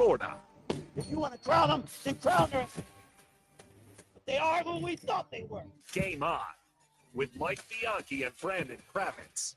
Florida. If you want to crown them, then crown them. They are who we thought they were. Game on with Mike Bianchi and Brandon Kravitz.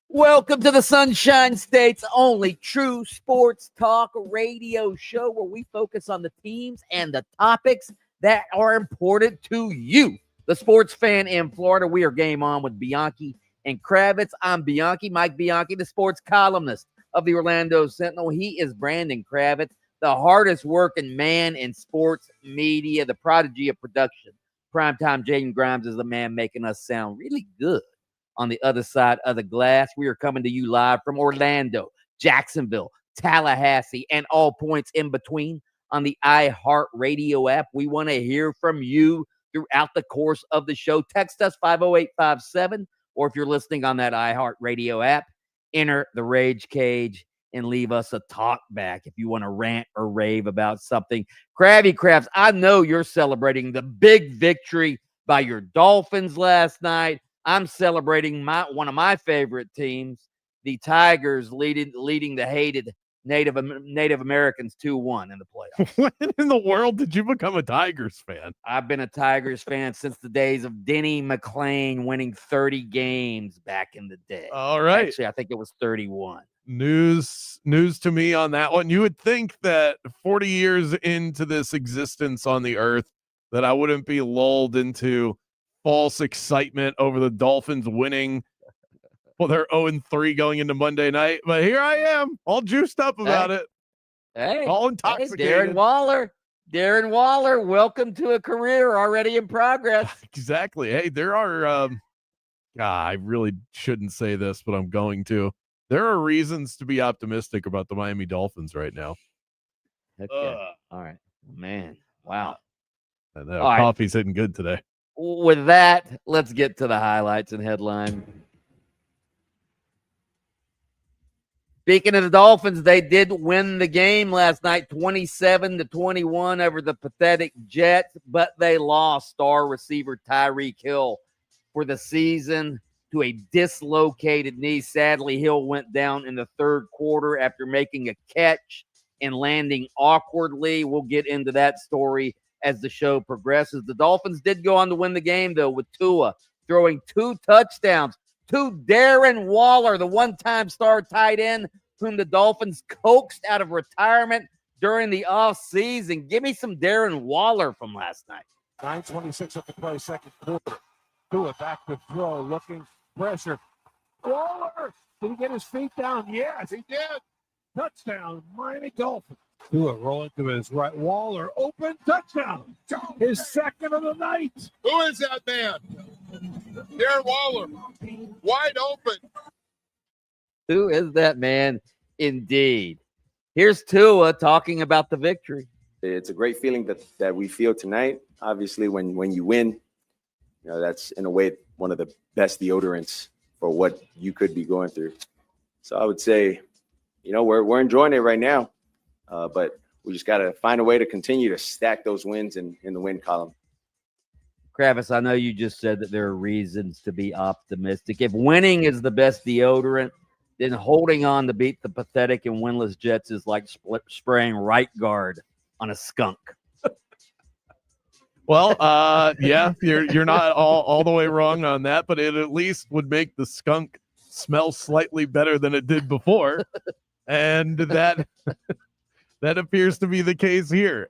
Welcome to the Sunshine State's only true sports talk radio show where we focus on the teams and the topics that are important to you, the sports fan in Florida. We are Game On with Bianchi and Kravitz. I'm Bianchi, Mike Bianchi, the sports columnist of the Orlando Sentinel. He is Brandon Kravitz, the hardest working man in sports media, the prodigy of production. Primetime Jaden Grimes is the man making us sound really good. On the other side of the glass, we are coming to you live from Orlando, Jacksonville, Tallahassee, and all points in between on the iHeartRadio app. We want to hear from you throughout the course of the show. Text us 50857, or if you're listening on that iHeartRadio app, enter the Rage Cage and leave us a talk back if you want to rant or rave about something. Krabby Krabs, I know you're celebrating the big victory by your Dolphins last night. I'm celebrating one of my favorite teams, the Tigers, leading the hated Native Americans 2-1 in the playoffs. When in the world did you become a Tigers fan? I've been a Tigers fan since the days of Denny McClain winning 30 games back in the day. All right. Actually, I think it was 31. News to me on that one. You would think that 40 years into this existence on the earth that I wouldn't be lulled into false excitement over the Dolphins winning. Well, they're 0-3 going into Monday night, but here I am, all juiced up about it. Hey, all intoxicated. Darren Waller, welcome to a career already in progress. Exactly. Hey, there are, I really shouldn't say this, but I'm going to. There are reasons to be optimistic about the Miami Dolphins right now. Okay. All right, man. Wow. And coffee's hitting good today. With that, let's get to the highlights and headline. Speaking of the Dolphins, they did win the game last night, 27-21 over the pathetic Jets, but they lost star receiver Tyreek Hill for the season to a dislocated knee. Sadly, Hill went down in the third quarter after making a catch and landing awkwardly. We'll get into that story as the show progresses. The Dolphins did go on to win the game, though, with Tua throwing 2 touchdowns to Darren Waller, the one-time star tight end whom the Dolphins coaxed out of retirement during the offseason. Give me some Darren Waller from last night. 9:26 of the play, second quarter. Tua back to throw, looking, pressure. Waller! Did he get his feet down? Yes, he did. Touchdown, Miami Dolphins. Tua rolling to his right. Waller, open touchdown. His second of the night. Who is that man? Darren Waller. Wide open. Who is that man? Indeed. Here's Tua talking about the victory. It's a great feeling that we feel tonight. Obviously, when you win, you know, that's in a way one of the best deodorants for what you could be going through. So I would say, you know, we're enjoying it right now. But we just got to find a way to continue to stack those wins in the win column. Kravis, I know you just said that there are reasons to be optimistic. If winning is the best deodorant, then holding on to beat the pathetic and winless Jets is like spraying right guard on a skunk. Well, yeah, you're not all the way wrong on that, but it at least would make the skunk smell slightly better than it did before. And that appears to be the case here.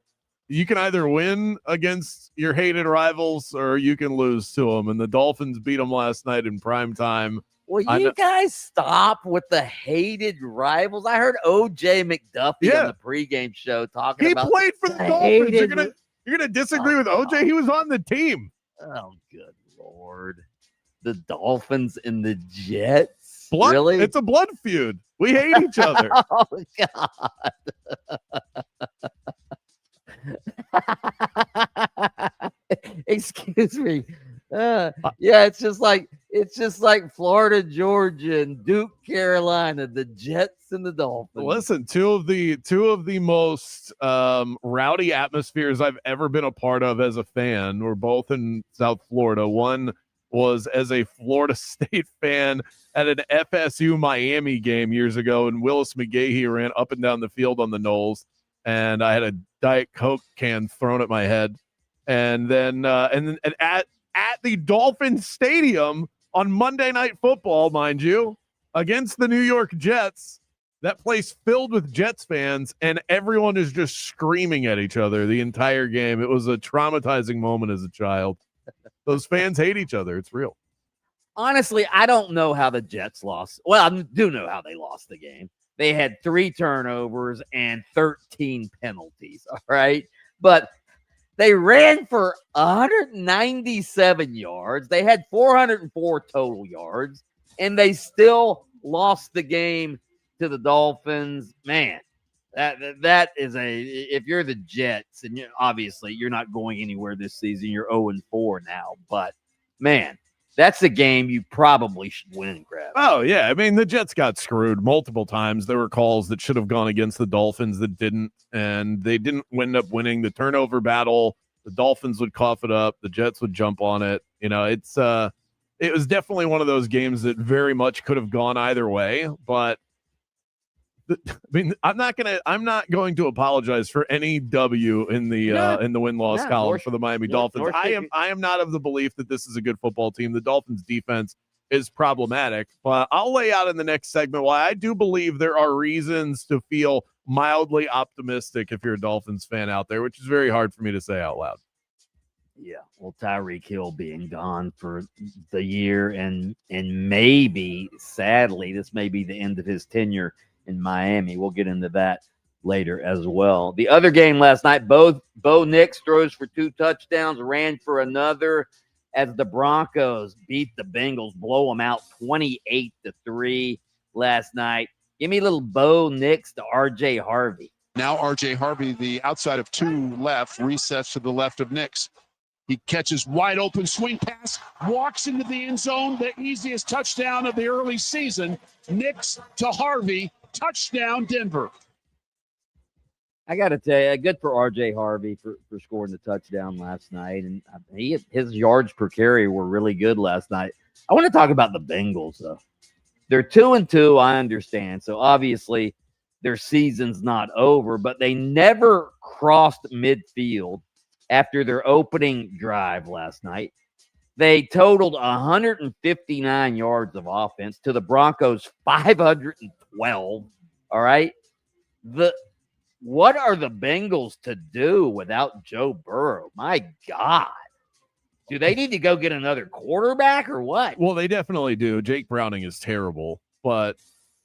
You can either win against your hated rivals or you can lose to them. And the Dolphins beat them last night in prime time. Will you guys stop with the hated rivals? I heard O.J. McDuffie on the pregame show talking about he played for the Dolphins. You're gonna disagree with O.J.? He was on the team. Oh, good Lord. The Dolphins and the Jets? Blood, really? It's a blood feud. We hate each other. Oh, God. Excuse me. Yeah, it's just like Florida, Georgia, and Duke, Carolina, the Jets and the Dolphins. Listen, two of the most rowdy atmospheres I've ever been a part of as a fan were both in South Florida. One was as a Florida State fan at an FSU Miami game years ago, and Willis McGahee ran up and down the field on the Knolls, and I had a Diet Coke can thrown at my head. And then at the Dolphins Stadium on Monday Night Football, mind you, against the New York Jets, that place filled with Jets fans, and everyone is just screaming at each other the entire game. It was a traumatizing moment as a child. Those fans hate each other. It's real. Honestly, I don't know how the Jets lost. Well, I do know how they lost the game. They had 3 turnovers and 13 penalties, all right? But they ran for 197 yards. They had 404 total yards, and they still lost the game to the Dolphins. Man, that is if you're the Jets, and obviously you're not going anywhere this season. You're 0-4 now, but man, that's a game you probably should win, Krav. Oh, yeah. I mean, the Jets got screwed multiple times. There were calls that should have gone against the Dolphins that didn't, and they didn't end up winning the turnover battle. The Dolphins would cough it up. The Jets would jump on it. It was definitely one of those games that very much could have gone either way, but I'm not going to apologize for any W in the win-loss column for the Miami Dolphins. I am not of the belief that this is a good football team. The Dolphins defense is problematic, but I'll lay out in the next segment why I do believe there are reasons to feel mildly optimistic if you're a Dolphins fan out there, which is very hard for me to say out loud. Yeah, well, Tyreek Hill being gone for the year, and maybe, sadly, this may be the end of his tenure in Miami. We'll get into that later as well. The other game last night, Bo Nix throws for 2 touchdowns, ran for another as the Broncos beat the Bengals, blow them out 28-3 last night. Give me a little Bo Nix to R.J. Harvey. Now R.J. Harvey, the outside of 2 left, resets to the left of Nix. He catches wide open swing pass, walks into the end zone, the easiest touchdown of the early season. Nix to Harvey, touchdown Denver. I got to tell you, good for R.J. Harvey for scoring the touchdown last night. And his yards per carry were really good last night. I want to talk about the Bengals, though. They're 2-2, I understand. So, obviously, their season's not over. But they never crossed midfield after their opening drive last night. They totaled 159 yards of offense to the Broncos 512. All right. What are the Bengals to do without Joe Burrow? My God. Do they need to go get another quarterback or what? Well, they definitely do. Jake Browning is terrible, but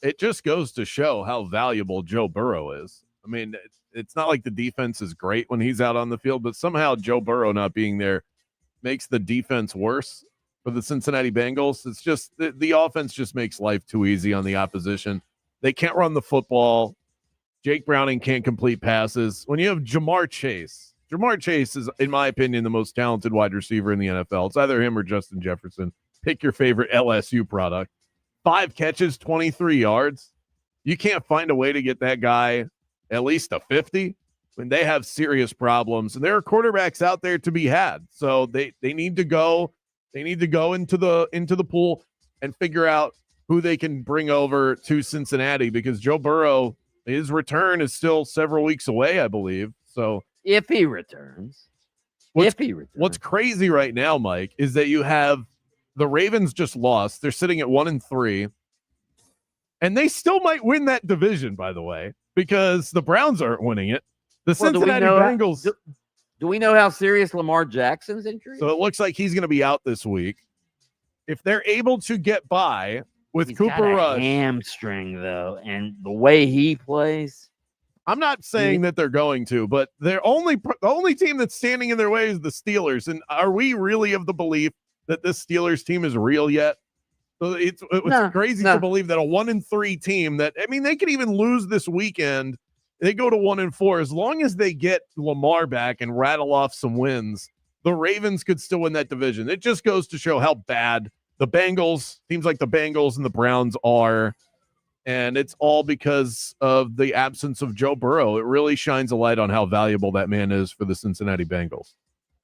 it just goes to show how valuable Joe Burrow is. I mean, it's not like the defense is great when he's out on the field, but somehow Joe Burrow not being there makes the defense worse for the Cincinnati Bengals. It's just the offense just makes life too easy on the opposition. They can't run the football. Jake Browning can't complete passes. When you have Jamar Chase is, in my opinion, the most talented wide receiver in the NFL. It's either him or Justin Jefferson. Pick your favorite LSU product. 5 catches, 23 yards. You can't find a way to get that guy at least a 50 when they have serious problems. And there are quarterbacks out there to be had. So they need to go. They need to go into the pool and figure out who they can bring over to Cincinnati, because Joe Burrow, his return is still several weeks away, I believe. So if he returns. What's crazy right now, Mike, is that you have the Ravens just lost. They're sitting at 1-3. And they still might win that division, by the way, because the Browns aren't winning it. The Cincinnati Bengals. Do we know how serious Lamar Jackson's injury is? So it looks like he's going to be out this week. If they're able to get by with He's Cooper got a Rush, hamstring though, and the way he plays. I'm not saying that they're going to, but the only team that's standing in their way is the Steelers. And are we really of the belief that this Steelers team is real yet? So it's crazy to believe that a 1-3 team that, I mean, they could even lose this weekend. They go to 1-4. As long as they get Lamar back and rattle off some wins, the Ravens could still win that division. It just goes to show how bad the Bengals, teams like the Bengals and the Browns are. And it's all because of the absence of Joe Burrow. It really shines a light on how valuable that man is for the Cincinnati Bengals.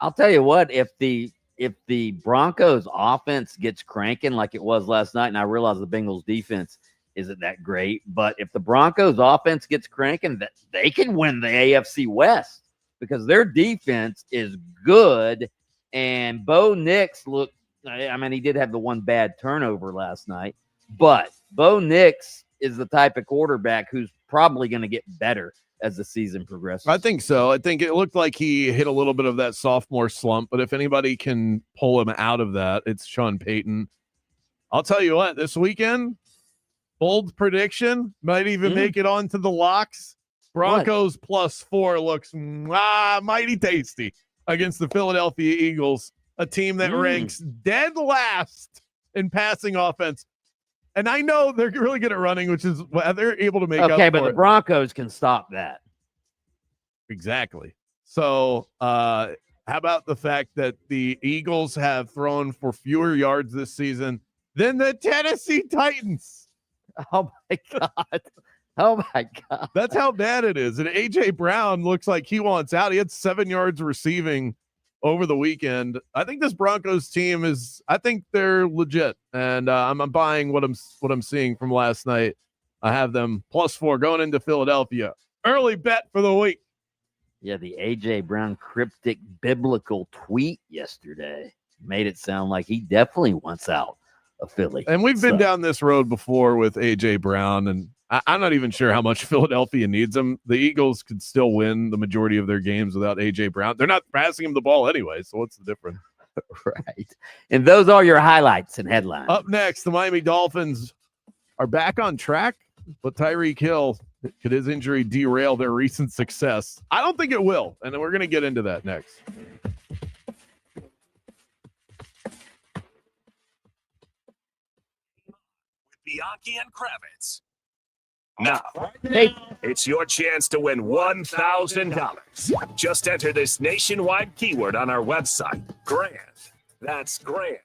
I'll tell you what, if the if the Broncos offense gets cranking like it was last night, and I realize the Bengals defense isn't that great, but if the Broncos offense gets cranking, that they can win the AFC West because their defense is good. And Bo Nix looked, I mean, he did have the one bad turnover last night, but Bo Nix is the type of quarterback who's probably going to get better as the season progresses. I think so. I think it looked like he hit a little bit of that sophomore slump, but if anybody can pull him out of that, it's Sean Payton. I'll tell you what, this weekend, bold prediction, might even make it onto the locks. Broncos +4 looks mighty tasty against the Philadelphia Eagles, a team that ranks dead last in passing offense. And I know they're really good at running, which is what they're able to make up but for the it. Broncos can stop that. Exactly. So how about the fact that the Eagles have thrown for fewer yards this season than the Tennessee Titans? Oh, my God. Oh, my God. That's how bad it is. And A.J. Brown looks like he wants out. He had 7 yards receiving over the weekend. I think this Broncos team I think they're legit. And I'm buying what I'm seeing from last night. I have them +4 going into Philadelphia. Early bet for the week. Yeah, the A.J. Brown cryptic biblical tweet yesterday made it sound like he definitely wants out of Philly. And we've been down this road before with A.J. Brown, and I'm not even sure how much Philadelphia needs him. The Eagles could still win the majority of their games without A.J. Brown. They're not passing him the ball anyway, so what's the difference? Right. And those are your highlights and headlines. Up next, the Miami Dolphins are back on track, but Tyreek Hill, could his injury derail their recent success? I don't think it will, and we're going to get into that next. Bianchi and Kravitz. Now, it's your chance to win $1,000. Just enter this nationwide keyword on our website, GRAND. That's GRAND.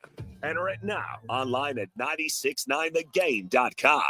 Enter it now online at 969thegame.com.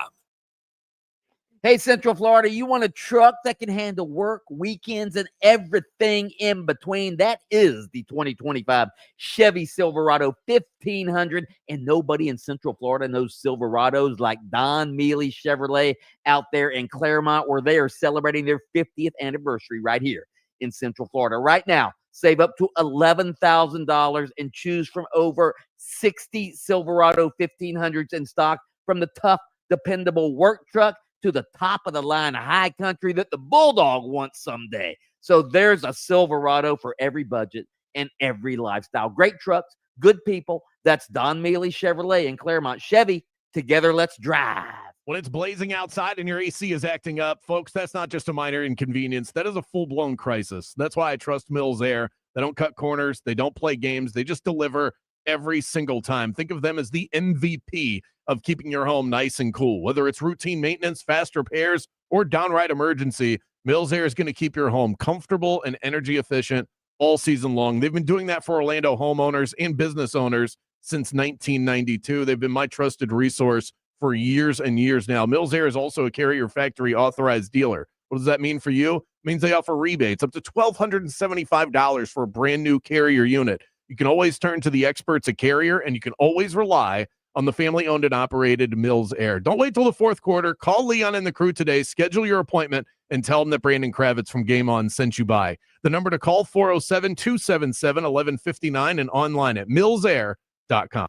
Hey, Central Florida, you want a truck that can handle work, weekends, and everything in between? That is the 2025 Chevy Silverado 1500, and nobody in Central Florida knows Silverados like Don Mealy Chevrolet out there in Claremont, where they are celebrating their 50th anniversary right here in Central Florida. Right now, save up to $11,000 and choose from over 60 Silverado 1500s in stock, from the tough, dependable work truck to the top of the line high country that the Bulldog wants someday. So there's a Silverado for every budget and every lifestyle. Great trucks, good people. That's Don Mealy Chevrolet in Claremont. Chevy, together let's drive. When it's blazing outside and your AC is acting up, folks, that's not just a minor inconvenience. That is a full-blown crisis. That's why I trust Mills Air. They don't cut corners. They don't play games. They just deliver every single time. Think of them as the MVP of keeping your home nice and cool. Whether it's routine maintenance, fast repairs, or downright emergency, Mills Air is going to keep your home comfortable and energy efficient all season long. They've been doing that for Orlando homeowners and business owners since 1992. They've been my trusted resource for years and years now. Mills Air is also a Carrier Factory authorized dealer. What does that mean for you? It means they offer rebates up to $1,275 for a brand new Carrier unit. You can always turn to the experts at Carrier, and you can always rely on the family-owned and operated Mills Air. Don't wait till the fourth quarter. Call Leon and the crew today. Schedule your appointment and tell them that Brandon Kravitz from Game On sent you by. The number to call, 407-277-1159, and online at millsair.com.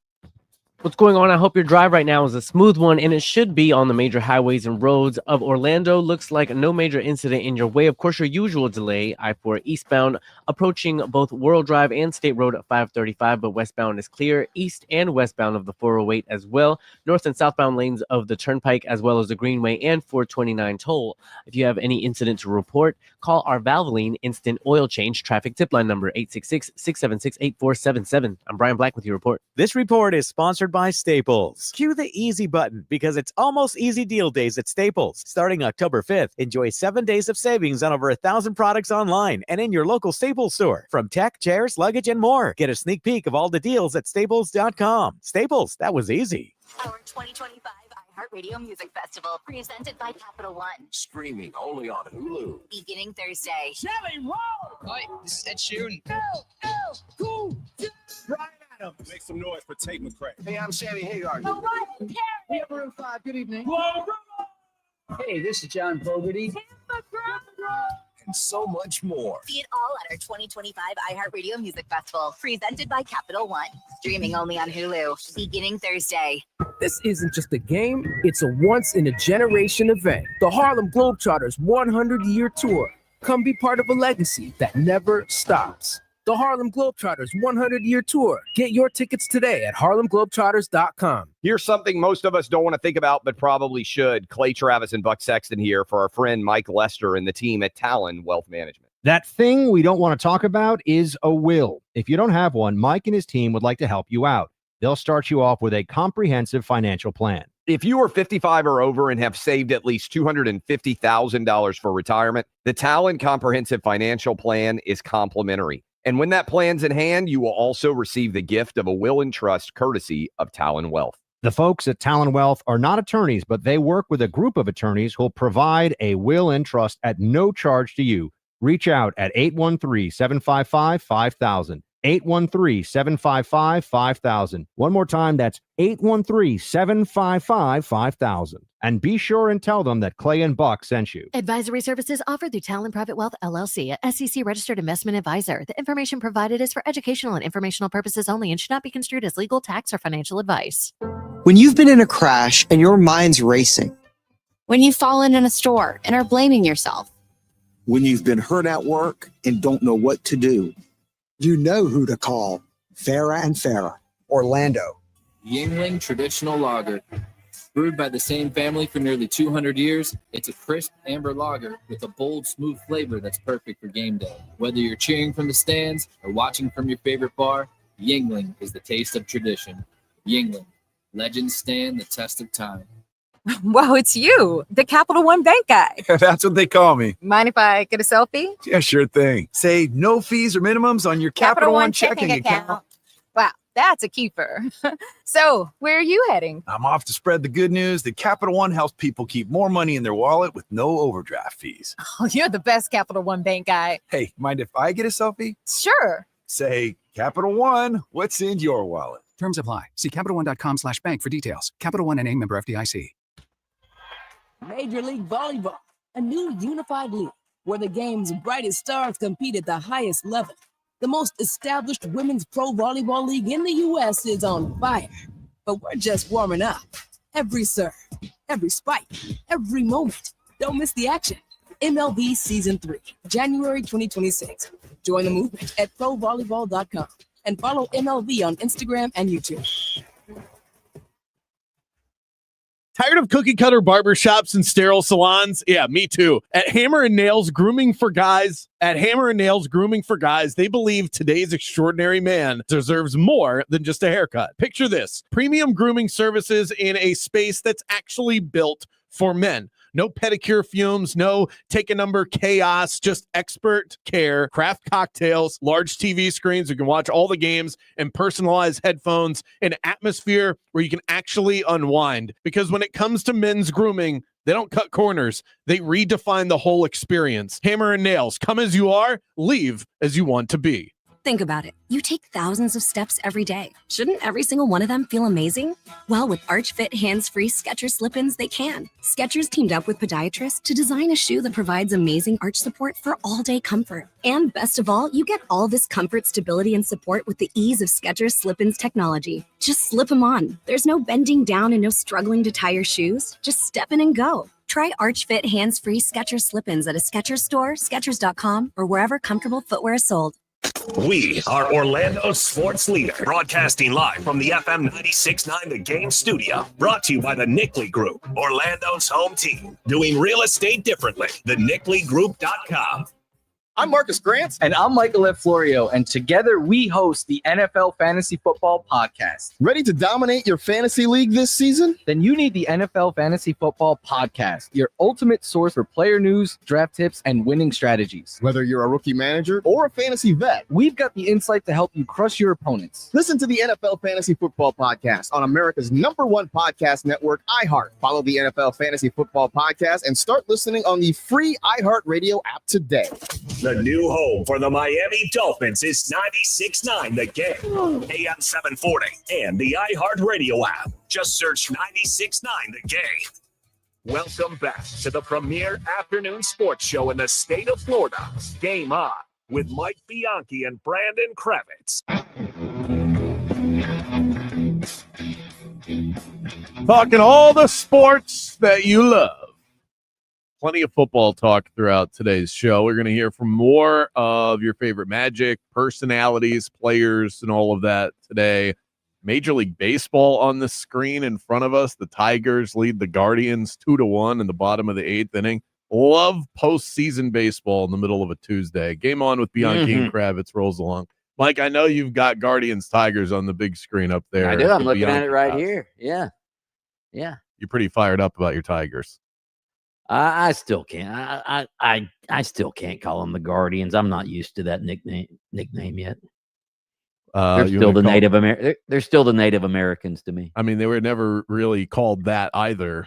What's going on? I hope your drive right now is a smooth one, and it should be on the major highways and roads of Orlando. Looks like no major incident in your way. Of course, your usual delay, I-4 eastbound, approaching both World Drive and State Road at 535, but westbound is clear. East and westbound of the 408 as well. North and southbound lanes of the Turnpike, as well as the Greenway and 429 toll. If you have any incident to report, call our Valvoline Instant Oil Change traffic tip line number 866-676-8477. I'm Brian Black with your report. This report is sponsored by Staples. Cue the easy button because it's almost easy deal days at Staples. Starting October 5th, enjoy 7 days of savings on over 1,000 products online and in your local Staples store. From tech, chairs, luggage, and more. Get a sneak peek of all the deals at staples.com. Staples, that was easy. Our 2025 iHeartRadio Music Festival, presented by Capital One. Streaming only on Hulu. Beginning Thursday. Shelly, roll! Hi, this is Ed Sheeran. Go, go, go, right Adams. Make some noise for Tate McRae. Hey, I'm Sammy Hagar. Hey, Room 5, good evening. Hey, this is John Fogerty. And so much more. See it all at our 2025 iHeartRadio Music Festival, presented by Capital One. Streaming only on Hulu, beginning Thursday. This isn't just a game, it's a once-in-a-generation event. The Harlem Globetrotters 100-year tour. Come be part of a legacy that never stops. The Harlem Globetrotters 100-year tour. Get your tickets today at harlemglobetrotters.com. Here's something most of us don't want to think about, but probably should. Clay Travis and Buck Sexton here for our friend Mike Lester and the team at Talon Wealth Management. That thing we don't want to talk about is a will. If you don't have one, Mike and his team would like to help you out. They'll start you off with a comprehensive financial plan. If you are 55 or over and have saved at least $250,000 for retirement, the Talon Comprehensive Financial Plan is complimentary. And when that plan's in hand, you will also receive the gift of a will and trust courtesy of Talon Wealth. The folks at Talon Wealth are not attorneys, but they work with a group of attorneys who'll provide a will and trust at no charge to you. Reach out at 813-755-5000. 813-755-5000. One more time, that's 813-755-5000. And be sure and tell them that Clay and Buck sent you. Advisory services offered through Talon Private Wealth, LLC, a SEC-registered investment advisor. The information provided is for educational and informational purposes only and should not be construed as legal, tax, or financial advice. When you've been in a crash and your mind's racing. When you've fallen in a store and are blaming yourself. When you've been hurt at work and don't know what to do. You know who to call. Farah and Farah, Orlando. Yingling Traditional Lager. Brewed by the same family for nearly 200 years, it's a crisp amber lager with a bold, smooth flavor that's perfect for game day. Whether you're cheering from the stands or watching from your favorite bar, Yingling is the taste of tradition. Yingling. Legends stand the test of time. Wow, it's you, the Capital One Bank guy. That's what they call me. Mind if I get a selfie? Yeah, sure thing. Say no fees or minimums on your Capital One checking account. Wow, that's a keeper. So, where are you heading? I'm off to spread the good news that Capital One helps people keep more money in their wallet with no overdraft fees. Oh, you're the best Capital One Bank guy. Hey, mind if I get a selfie? Sure. Say, Capital One, what's in your wallet? Terms apply. See CapitalOne.com/bank for details. Capital One NA, member FDIC. Major League Volleyball, a new unified league where the game's brightest stars compete at the highest level. The most established women's pro volleyball league in the U.S. is on fire, but we're just warming up. Every serve, every spike, every moment. Don't miss the action. MLB Season 3, January 2026. Join the movement at provolleyball.com and follow MLB on Instagram and YouTube. Tired of cookie cutter barbershops and sterile salons? Yeah, me too. At Hammer and Nails Grooming for Guys, they believe today's extraordinary man deserves more than just a haircut. Picture this: premium grooming services in a space that's actually built for men. No pedicure fumes, no take a number chaos, just expert care, craft cocktails, large TV screens. You can watch all the games and personalized headphones, an atmosphere where you can actually unwind. Because when it comes to men's grooming, they don't cut corners. They redefine the whole experience. Hammer and Nails, come as you are, leave as you want to be. Think about it. You take thousands of steps every day. Shouldn't every single one of them feel amazing? Well, with Arch Fit hands-free Skechers slip-ins, they can. Skechers teamed up with podiatrists to design a shoe that provides amazing arch support for all-day comfort. And best of all, you get all this comfort, stability, and support with the ease of Skechers slip-ins technology. Just slip them on. There's no bending down and no struggling to tie your shoes. Just step in and go. Try Arch Fit hands-free Skechers slip-ins at a Skechers store, Skechers.com, or wherever comfortable footwear is sold. We are Orlando's sports leader, broadcasting live from the FM 96.9 The Game studio. Brought to you by the Nickley Group, Orlando's home team. Doing real estate differently. TheNickleyGroup.com. I'm Marcus Grant. And I'm Michael F. Florio. And together we host the NFL Fantasy Football Podcast. Ready to dominate your fantasy league this season? Then you need the NFL Fantasy Football Podcast, your ultimate source for player news, draft tips, and winning strategies. Whether you're a rookie manager or a fantasy vet, we've got the insight to help you crush your opponents. Listen to the NFL Fantasy Football Podcast on America's #1 podcast network, iHeart. Follow the NFL Fantasy Football Podcast and start listening on the free iHeartRadio app today. The new home for the Miami Dolphins is 96.9 The Game, AM 740, and the iHeartRadio app. Just search 96.9 The Game. Welcome back to the premier afternoon sports show in the state of Florida. Game On with Mike Bianchi and Brandon Kravitz. Talking all the sports that you love. Plenty of football talk throughout today's show. We're going to hear from more of your favorite Magic personalities, players, and all of that today. Major League Baseball on the screen in front of us. The Tigers lead the Guardians 2-1 in the bottom of the 8th inning. Love postseason baseball in the middle of a Tuesday. Game On with Bianchi and Kravitz rolls along. Mike, I know you've got Guardians Tigers on the big screen up there. I do. I'm looking at it right here. Yeah. You're pretty fired up about your Tigers. I still can't. I still can't call them the Guardians. I'm not used to that nickname yet. They're still the Native They're still the Native Americans to me. I mean, they were never really called that either.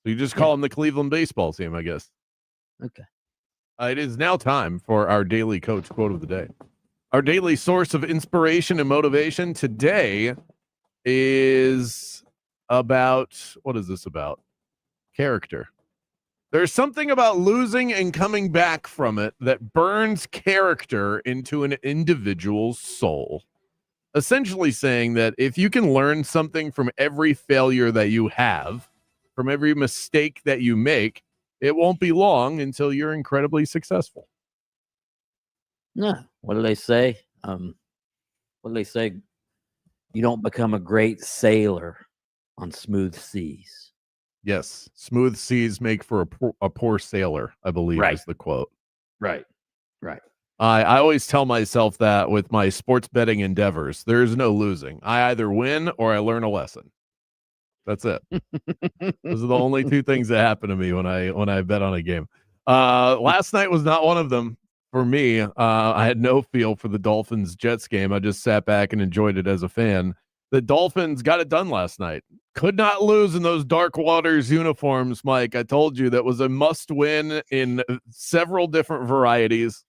So you just call them the Cleveland baseball team, I guess. Okay. It is now time for our daily coach quote of the day. Our daily source of inspiration and motivation today is about, what is this about? Character. There's something about losing and coming back from it that burns character into an individual's soul. Essentially saying that if you can learn something from every failure that you have, from every mistake that you make, it won't be long until you're incredibly successful. No. What do they say? You don't become a great sailor on smooth seas. Yes, smooth seas make for a poor sailor, I believe is the quote. Right. I always tell myself that with my sports betting endeavors. There is no losing. I either win or I learn a lesson. That's it. Those are the only two things that happen to me when I bet on a game. Last night was not one of them for me. I had no feel for the Dolphins-Jets game. I just sat back and enjoyed it as a fan. The Dolphins got it done last night. Could not lose in those Dark Waters uniforms, Mike. I told you that was a must-win in several different varieties.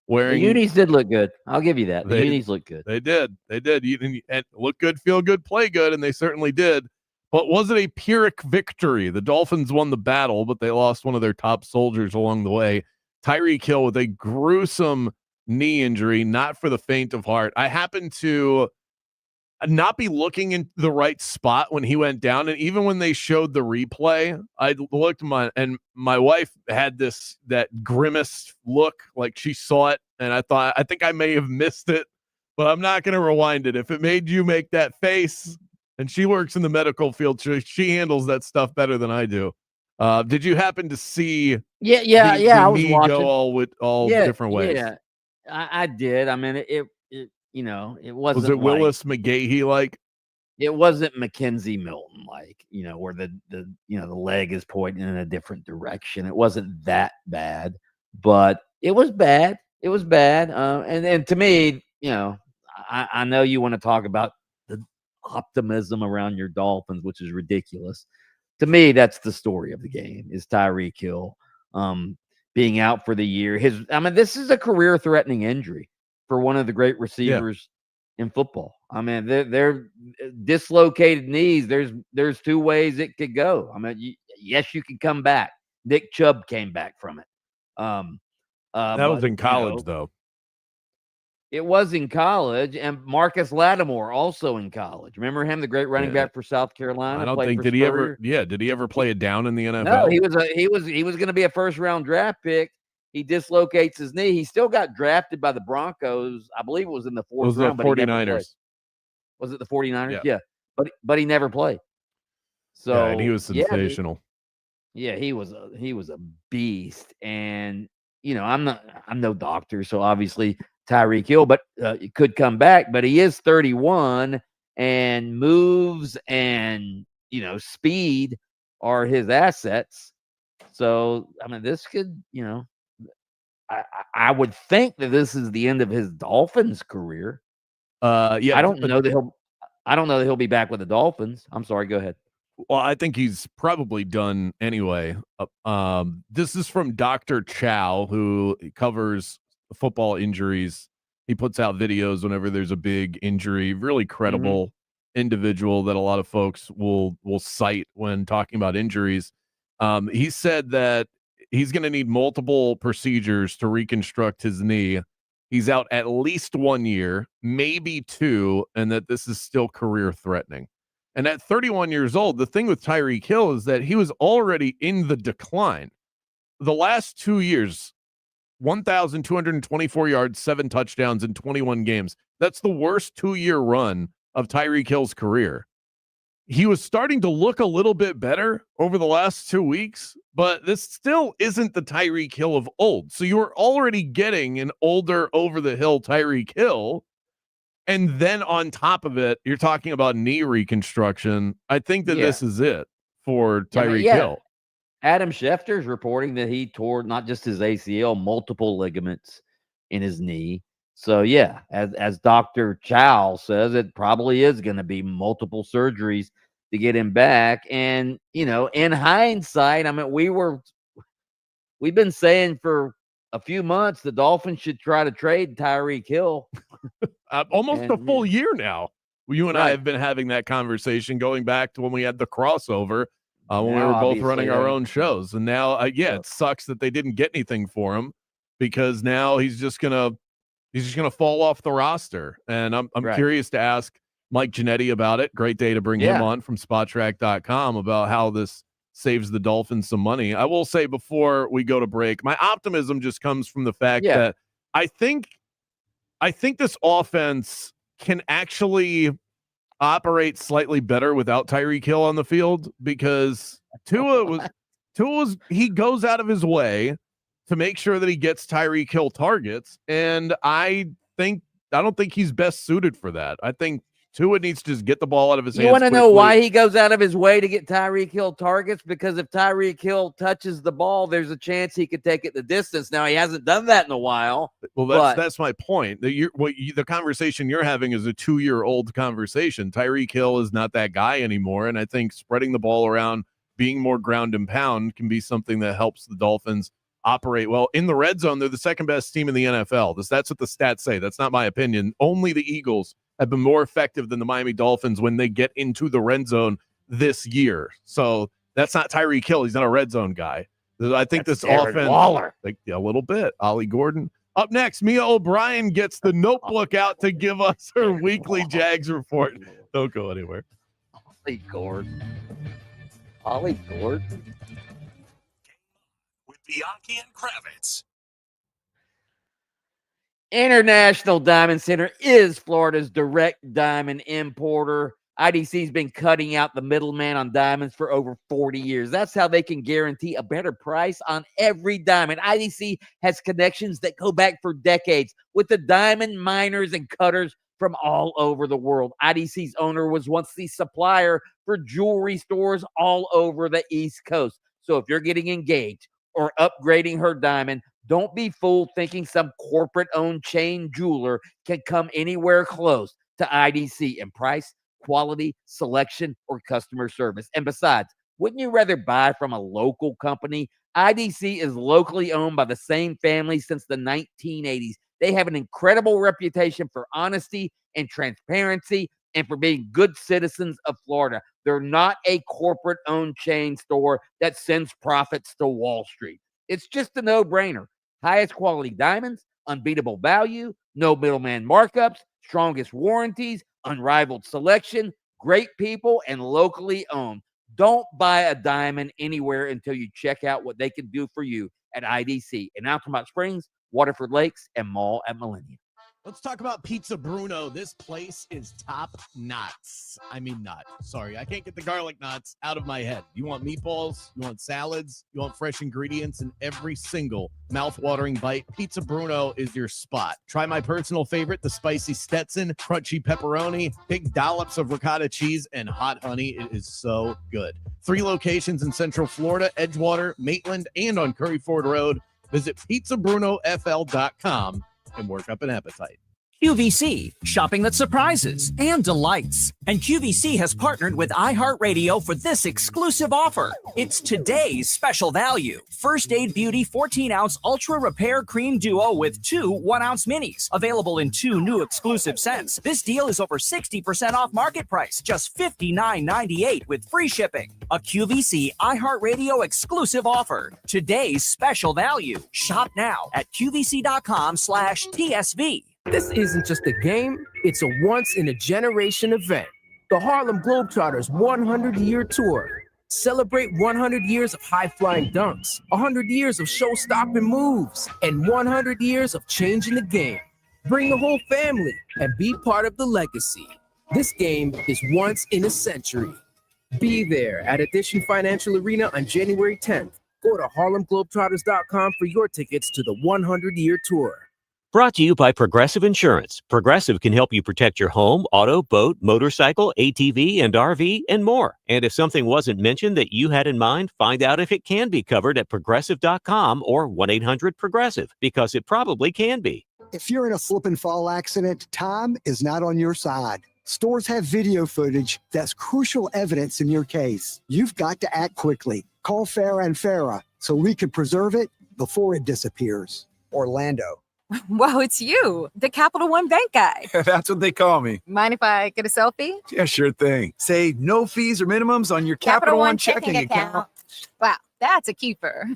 The unis did look good. I'll give you that. The unis look good. They did. And look good, feel good, play good, and they certainly did. But was it a Pyrrhic victory? The Dolphins won the battle, but they lost one of their top soldiers along the way. Tyreek Hill with a gruesome knee injury, not for the faint of heart. I happened to not be looking in the right spot when he went down, and even when they showed the replay, I looked and my wife had that grimace look, like she saw it, and I think I may have missed it, but I'm not going to rewind it. If it made you make that face, and she works in the medical field, she handles that stuff better than I do. Did you happen to see? Yeah. I was watching. Go all different ways. Yeah, I did. I mean, it it wasn't. Was it Willis McGahee like? It wasn't Mackenzie Milton like, where the leg is pointing in a different direction. It wasn't that bad, but it was bad. It was bad. And to me, I know you want to talk about the optimism around your Dolphins, which is ridiculous. To me, that's the story of the game, is Tyreek Hill being out for the year. This is a career-threatening injury for one of the great receivers in football. I mean, they're dislocated knees. There's two ways it could go. I mean, yes, you can come back. Nick Chubb came back from it. That was in college, though. It was in college, and Marcus Lattimore also in college. Remember him, the great running back for South Carolina? I don't think did he ever play it down in the NFL? No, he was going to be a first-round draft pick. He dislocates his knee. He still got drafted by the Broncos. I believe it was in the fourth round. It was the 49ers. Was it the 49ers? Yeah. But he never played. So and he was sensational. Yeah, he was a beast. And I'm no doctor, so obviously Tyreek Hill, but it could come back. But he is 31, and moves and speed are his assets. So this could I would think that this is the end of his Dolphins career. I don't know that he'll be back with the Dolphins. I'm sorry. Go ahead. Well, I think he's probably done anyway. This is from Dr. Chow, who covers football injuries. He puts out videos whenever there's a big injury. Really credible individual that a lot of folks will cite when talking about injuries. He said that he's going to need multiple procedures to reconstruct his knee. He's out at least 1 year, maybe 2, and that this is still career threatening. And at 31 years old, the thing with Tyreek Hill is that he was already in the decline. The last 2 years, 1,224 yards, 7 touchdowns in 21 games. That's the worst 2-year run of Tyreek Hill's career. He was starting to look a little bit better over the last 2 weeks, but this still isn't the Tyreek Hill of old. So you were already getting an older, over-the-hill Tyreek Hill. And then on top of it, you're talking about knee reconstruction. I think that this is it for Tyreek Hill. Adam Schefter's reporting that he tore not just his ACL, multiple ligaments in his knee. So, yeah, as Dr. Chow says, it probably is going to be multiple surgeries to get him back. And, you know, in hindsight, I mean, we've been saying for a few months the Dolphins should try to trade Tyreek Hill. Almost a full year now. You and I have been having that conversation going back to when we had the crossover when we were both running our own shows. And now, it sucks that they didn't get anything for him because now he's just gonna fall off the roster. And I'm curious to ask Mike Giannetti about it. Great day to bring him on from Spottrack.com about how this saves the Dolphins some money. I will say before we go to break, my optimism just comes from the fact that I think this offense can actually operate slightly better without Tyreek Hill on the field because Tua he goes out of his way to make sure that he gets Tyreek Hill targets, and I don't think he's best suited for that. I think Tua needs to just get the ball out of his hands. You want to know why he goes out of his way to get Tyreek Hill targets? Because if Tyreek Hill touches the ball, there's a chance he could take it the distance. Now, he hasn't done that in a while. Well, that's my point. The conversation you're having is a 2-year-old conversation. Tyreek Hill is not that guy anymore, and I think spreading the ball around, being more ground and pound can be something that helps the Dolphins operate well. In the red zone, they're the second best team in the NFL. That's what the stats say. That's not my opinion. Only the Eagles have been more effective than the Miami Dolphins when they get into the red zone this year. So that's not Tyreek Hill. He's not a red zone guy. I think this offense, Waller. A little bit. Ollie Gordon. Up next, Mia O'Brien gets the notebook out to give us her weekly Jags report. Don't go anywhere. Ollie Gordon. Ollie Gordon. With Bianchi and Kravitz. International Diamond Center is Florida's direct diamond importer. IDC's been cutting out the middleman on diamonds for over 40 years. That's how they can guarantee a better price on every diamond. IDC has connections that go back for decades with the diamond miners and cutters from all over the world. IDC's owner was once the supplier for jewelry stores all over the East Coast. So if you're getting engaged or upgrading her diamond, don't be fooled thinking some corporate-owned chain jeweler can come anywhere close to IDC in price, quality, selection, or customer service. And besides, wouldn't you rather buy from a local company? IDC is locally owned by the same family since the 1980s. They have an incredible reputation for honesty and transparency and for being good citizens of Florida. They're not a corporate-owned chain store that sends profits to Wall Street. It's just a no-brainer. Highest quality diamonds, unbeatable value, no middleman markups, strongest warranties, unrivaled selection, great people, and locally owned. Don't buy a diamond anywhere until you check out what they can do for you at IDC in Altamont Springs, Waterford Lakes, and Mall at Millennium. Let's talk about Pizza Bruno. This place is top knots. I mean, not. Sorry, I can't get the garlic knots out of my head. You want meatballs? You want salads? You want fresh ingredients in every single mouth-watering bite? Pizza Bruno is your spot. Try my personal favorite, the spicy Stetson, crunchy pepperoni, big dollops of ricotta cheese, and hot honey. It is so good. 3 locations in Central Florida, Edgewater, Maitland, and on Curry Ford Road. Visit pizzabruno.fl.com and work up an appetite. QVC, shopping that surprises and delights. And QVC has partnered with iHeartRadio for this exclusive offer. It's today's special value. First Aid Beauty 14-ounce Ultra Repair Cream Duo with 2 1-ounce minis. Available in 2 new exclusive scents. This deal is over 60% off market price. Just $59.98 with free shipping. A QVC iHeartRadio exclusive offer. Today's special value. Shop now at QVC.com/TSV. This isn't just a game, it's a once-in-a-generation event. The Harlem Globetrotters 100-year tour. Celebrate 100 years of high-flying dunks, 100 years of show-stopping moves, and 100 years of changing the game. Bring the whole family and be part of the legacy. This game is once in a century. Be there at Edition Financial Arena on January 10th. Go to HarlemGlobetrotters.com for your tickets to the 100-year tour. Brought to you by Progressive Insurance. Progressive can help you protect your home, auto, boat, motorcycle, ATV, and RV, and more. And if something wasn't mentioned that you had in mind, find out if it can be covered at Progressive.com or 1-800-PROGRESSIVE, because it probably can be. If you're in a slip and fall accident, time is not on your side. Stores have video footage that's crucial evidence in your case. You've got to act quickly. Call Farah and Farah so we can preserve it before it disappears. Orlando. Whoa, it's you, the Capital One Bank guy. That's what they call me. Mind if I get a selfie? Yeah, sure thing. Say no fees or minimums on your Capital One checking account. Wow, that's a keeper.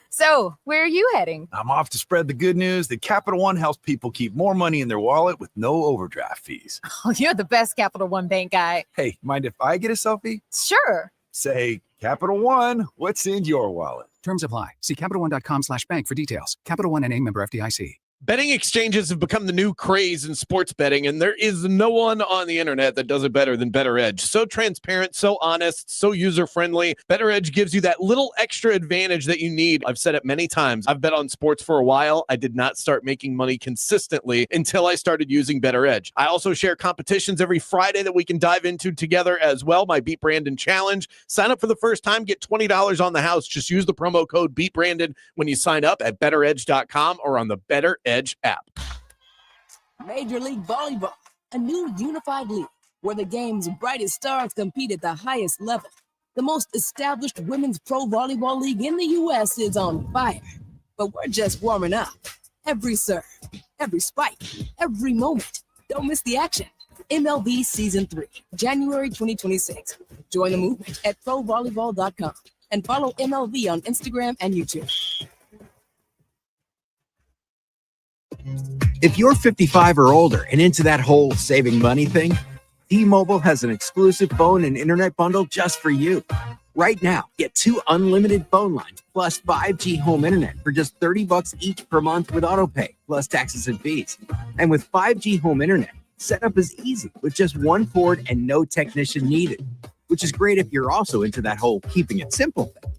So, where are you heading? I'm off to spread the good news that Capital One helps people keep more money in their wallet with no overdraft fees. Oh, you're the best Capital One Bank guy. Hey, mind if I get a selfie? Sure. Say, Capital One, what's in your wallet? Terms apply. See CapitalOne.com/bank for details. Capital One NA, member FDIC. Betting exchanges have become the new craze in sports betting, and there is no one on the internet that does it better than BetterEdge. So transparent, so honest, so user-friendly. BetterEdge gives you that little extra advantage that you need. I've said it many times. I've bet on sports for a while. I did not start making money consistently until I started using BetterEdge. I also share competitions every Friday that we can dive into together as well. My Beat Brandon Challenge. Sign up for the first time, get $20 on the house. Just use the promo code BeatBrandon when you sign up at BetterEdge.com or on the BetterEdge app. Major League Volleyball, a new unified league where the game's brightest stars compete at the highest level. The most established women's pro volleyball league in the U.S. is on fire, but we're just warming up. Every serve, every spike, every moment. Don't miss the action. MLB Season 3, January 2026. Join the movement at provolleyball.com and follow MLB on Instagram and YouTube. If you're 55 or older and into that whole saving money thing, T-Mobile has an exclusive phone and internet bundle just for you. Right now, get 2 unlimited phone lines plus 5G home internet for just $30 each per month with autopay, plus taxes and fees. And with 5G home internet, setup is easy with just 1 cord and no technician needed, which is great if you're also into that whole keeping it simple thing.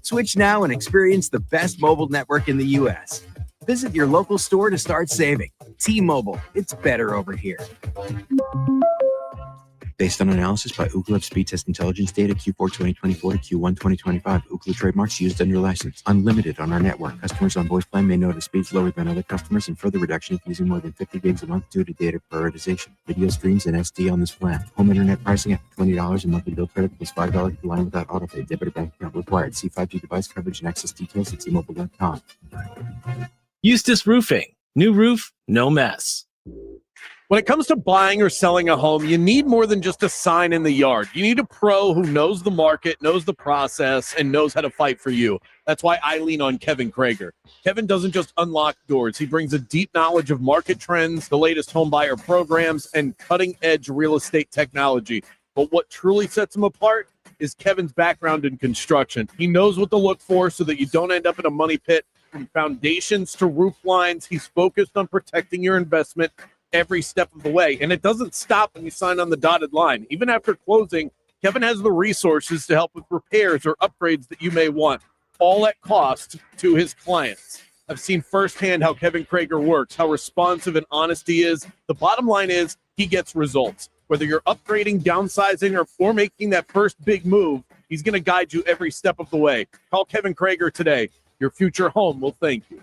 Switch now and experience the best mobile network in the U.S. Visit your local store to start saving. T-Mobile, it's better over here. Based on analysis by Ookla Speed Test Intelligence data Q4 2024 to Q1 2025, Ookla trademarks used under license. Unlimited on our network. Customers on voice plan may notice speeds lower than other customers and further reduction if using more than 50 gigs a month due to data prioritization. Video streams and SD on this plan. Home internet pricing at $20 and monthly bill credit plus $5 per line without autopay. Debit or bank account required. See 5G device coverage and access details at T-Mobile.com. Eustace Roofing. New roof, no mess. When it comes to buying or selling a home, you need more than just a sign in the yard. You need a pro who knows the market, knows the process, and knows how to fight for you. That's why I lean on Kevin Krager. Kevin doesn't just unlock doors. He brings a deep knowledge of market trends, the latest home buyer programs, and cutting-edge real estate technology. But what truly sets him apart is Kevin's background in construction. He knows what to look for so that you don't end up in a money pit. From foundations to roof lines, he's focused on protecting your investment every step of the way. And it doesn't stop when you sign on the dotted line. Even after closing, Kevin has the resources to help with repairs or upgrades that you may want, all at cost to his clients. I've seen firsthand how Kevin Krager works, how responsive and honest he is. The bottom line is he gets results. Whether you're upgrading, downsizing, or making that first big move, he's going to guide you every step of the way. Call Kevin Krager today. Your future home will thank you.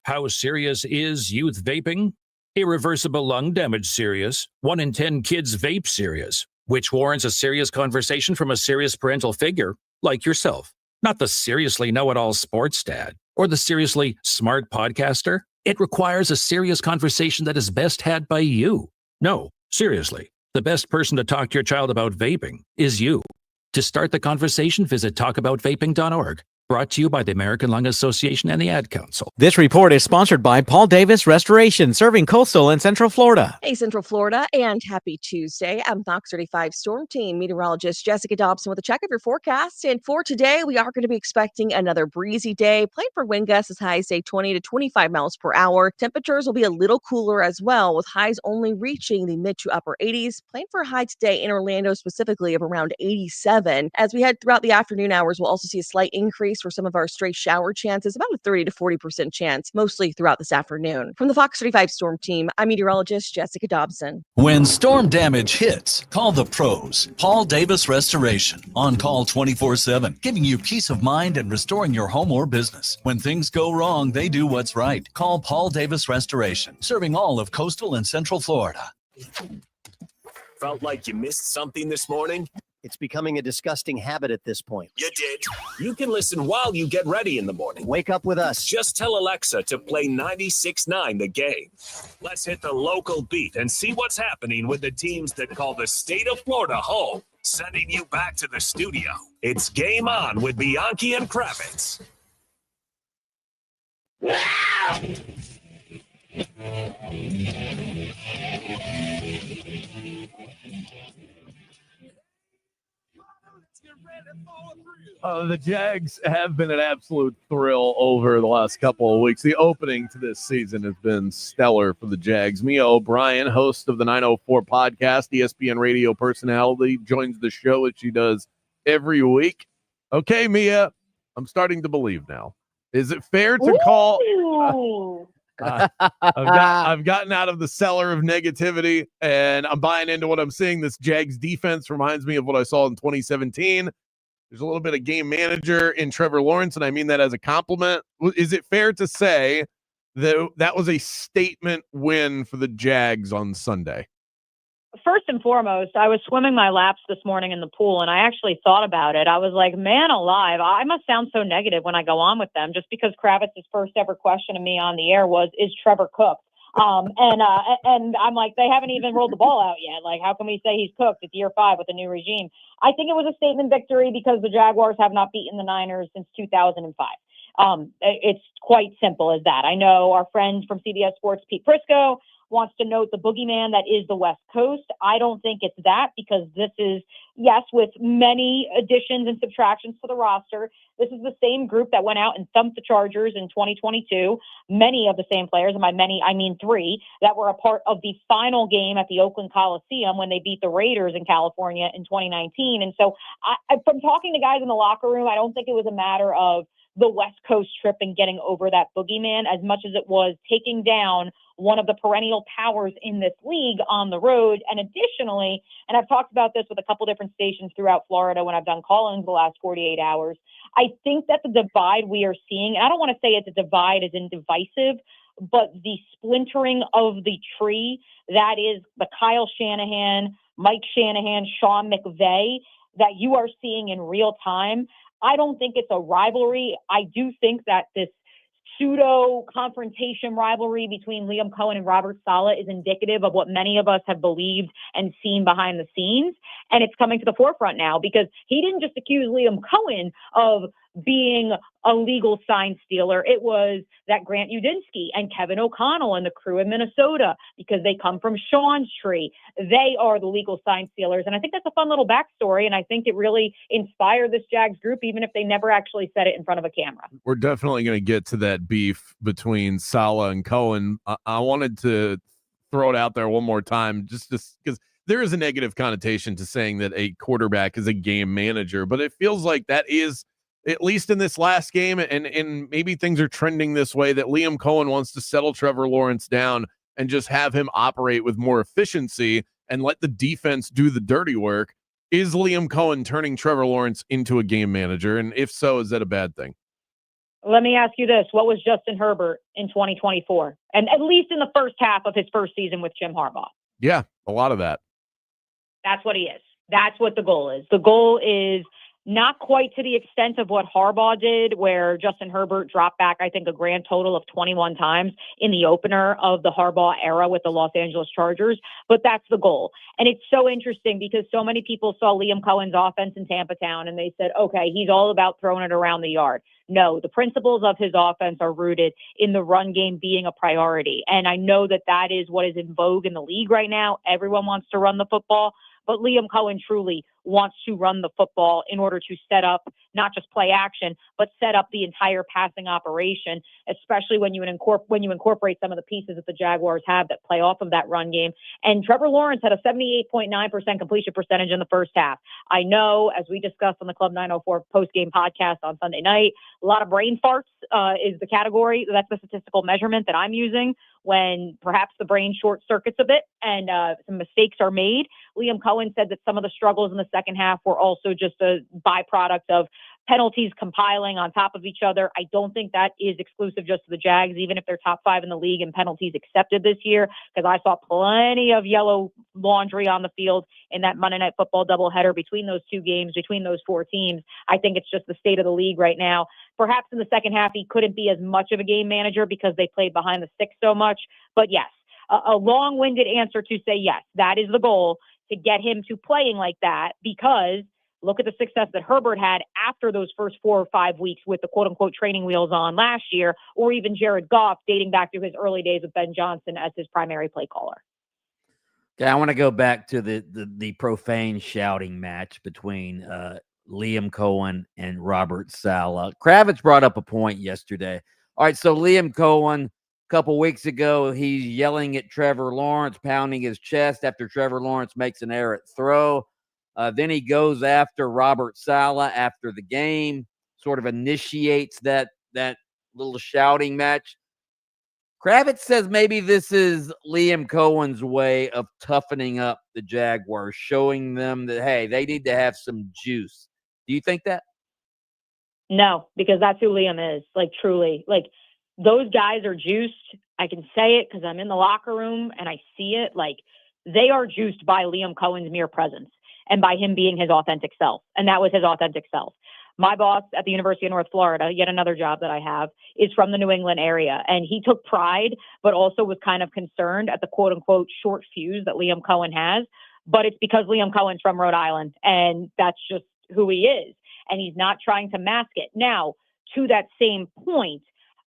How serious is youth vaping? Irreversible lung damage serious. 1 in 10 kids vape serious, which warrants a serious conversation from a serious parental figure like yourself. Not the seriously know-it-all sports dad or the seriously smart podcaster. It requires a serious conversation that is best had by you. No, seriously, the best person to talk to your child about vaping is you. To start the conversation, visit talkaboutvaping.org. Brought to you by the American Lung Association and the Ad Council. This report is sponsored by Paul Davis Restoration, serving coastal and central Florida. Hey, Central Florida, and happy Tuesday. I'm Fox 35 Storm Team meteorologist Jessica Dobson with a check of your forecast. And for today, we are going to be expecting another breezy day. Plan for wind gusts as high as, say, 20 to 25 miles per hour. Temperatures will be a little cooler as well, with highs only reaching the mid to upper 80s. Plan for a high today in Orlando specifically of around 87. As we head throughout the afternoon hours, we'll also see a slight increase for some of our stray shower chances, about a 30 to 40% chance, mostly throughout this afternoon. From the Fox 35 Storm Team, I'm meteorologist Jessica Dobson. When storm damage hits, call the pros. Paul Davis Restoration. On call 24/7, giving you peace of mind and restoring your home or business. When things go wrong, they do what's right. Call Paul Davis Restoration, serving all of coastal and central Florida. Felt like you missed something this morning? It's becoming a disgusting habit at this point. You did. You can listen while you get ready in the morning. Wake up with us. Just tell Alexa to play 96.9 The Game. Let's hit the local beat and see what's happening with the teams that call the state of Florida home. Sending you back to the studio. It's Game On with Bianchi and Kravitz. The Jags have been an absolute thrill over the last couple of weeks. The opening to this season has been stellar for the Jags. Mia O'Brien, host of the 904 podcast, ESPN radio personality, joins the show as she does every week. Okay, Mia, I'm starting to believe now. Is it fair to call... I've gotten out of the cellar of negativity, and I'm buying into what I'm seeing. This Jags defense reminds me of what I saw in 2017. There's a little bit of game manager in Trevor Lawrence, and I mean that as a compliment. Is it fair to say that that was a statement win for the Jags on Sunday? First and foremost, I was swimming my laps this morning in the pool, and I actually thought about it. I was like, man alive, I must sound so negative when I go on with them, just because Kravitz's first ever question to me on the air was, is Trevor cooked? And I'm like, they haven't even rolled the ball out yet. Like, how can we say he's cooked? It's year 5 with a new regime. I think it was a statement victory because the Jaguars have not beaten the Niners since 2005. It's quite simple as that. I know our friend from CBS Sports, Pete Prisco, wants to note the boogeyman that is the West Coast. I don't think it's that, because this is, yes, with many additions and subtractions to the roster, this is the same group that went out and thumped the Chargers in 2022. Many of the same players, and by many, I mean 3, that were a part of the final game at the Oakland Coliseum when they beat the Raiders in California in 2019. And so from talking to guys in the locker room, I don't think it was a matter of the West Coast trip and getting over that boogeyman as much as it was taking down one of the perennial powers in this league on the road. And additionally, and I've talked about this with a couple different stations throughout Florida when I've done call-ins the last 48 hours, I think that the divide we are seeing, and I don't want to say it's a divide as in divisive, but the splintering of the tree that is the Kyle Shanahan, Mike Shanahan, Sean McVay that you are seeing in real time. I don't think it's a rivalry. I do think that this pseudo confrontation rivalry between Liam Cohen and Robert Saleh is indicative of what many of us have believed and seen behind the scenes. And it's coming to the forefront now, because he didn't just accuse Liam Cohen of being a legal sign stealer. It was that Grant Udinski and Kevin O'Connell and the crew in Minnesota, because they come from Sean's tree. They are the legal sign stealers. And I think that's a fun little backstory. And I think it really inspired this Jags group, even if they never actually said it in front of a camera. We're definitely going to get to that beef between Saleh and Cohen. I wanted to throw it out there one more time, just because there is a negative connotation to saying that a quarterback is a game manager, but it feels like that is, at least in this last game, and maybe things are trending this way, that Liam Cohen wants to settle Trevor Lawrence down and just have him operate with more efficiency and let the defense do the dirty work. Is Liam Cohen turning Trevor Lawrence into a game manager? And if so, is that a bad thing? Let me ask you this. What was Justin Herbert in 2024? And at least in the first half of his first season with Jim Harbaugh. Yeah, a lot of that. That's what he is. That's what the goal is. The goal is not quite to the extent of what Harbaugh did, where Justin Herbert dropped back, I think, a grand total of 21 times in the opener of the Harbaugh era with the Los Angeles Chargers. But that's the goal. And it's so interesting because so many people saw Liam Cohen's offense in Tampa Town and they said, okay, he's all about throwing it around the yard. No, the principles of his offense are rooted in the run game being a priority. And I know that that is what is in vogue in the league right now. Everyone wants to run the football. But Liam Cohen truly wants to run the football in order to set up not just play action, but set up the entire passing operation, especially when you incorporate some of the pieces that the Jaguars have that play off of that run game. And Trevor Lawrence had a 78.9% completion percentage in the first half. I know, as we discussed on the Club 904 post-game podcast on Sunday night, a lot of brain farts is the category. That's the statistical measurement that I'm using when perhaps the brain short circuits a bit and some mistakes are made. Liam Cohen said that some of the struggles in the second half were also just a byproduct of penalties compiling on top of each other. I don't think that is exclusive just to the Jags, even if they're top 5 in the league in penalties accepted this year, because I saw plenty of yellow laundry on the field in that Monday Night Football doubleheader between those two games, between those 4 teams. I think it's just the state of the league right now. Perhaps in the second half, he couldn't be as much of a game manager because they played behind the sticks so much. But yes, a long-winded answer to say yes, that is the goal, to get him to playing like that, because look at the success that Herbert had after those first 4 or 5 weeks with the quote-unquote training wheels on last year, or even Jared Goff dating back to his early days with Ben Johnson as his primary play caller. Yeah, I want to go back to the profane shouting match between Liam Cohen and Robert Saleh. Kravitz brought up a point yesterday. All right, so Liam Cohen, a couple weeks ago, he's yelling at Trevor Lawrence, pounding his chest after Trevor Lawrence makes an errant throw. Then he goes after Robert Saleh after the game, sort of initiates that little shouting match. Kravitz says maybe this is Liam Cohen's way of toughening up the Jaguars, showing them that, hey, they need to have some juice. Do you think that? No, because that's who Liam is. Like, truly. Like, those guys are juiced. I can say it because I'm in the locker room and I see it. Like, they are juiced by Liam Cohen's mere presence and by him being his authentic self. And that was his authentic self. My boss at the University of North Florida, yet another job that I have, is from the New England area. And he took pride, but also was kind of concerned at the quote unquote short fuse that Liam Cohen has. But it's because Liam Cohen's from Rhode Island and that's just who he is. And he's not trying to mask it. Now, to that same point,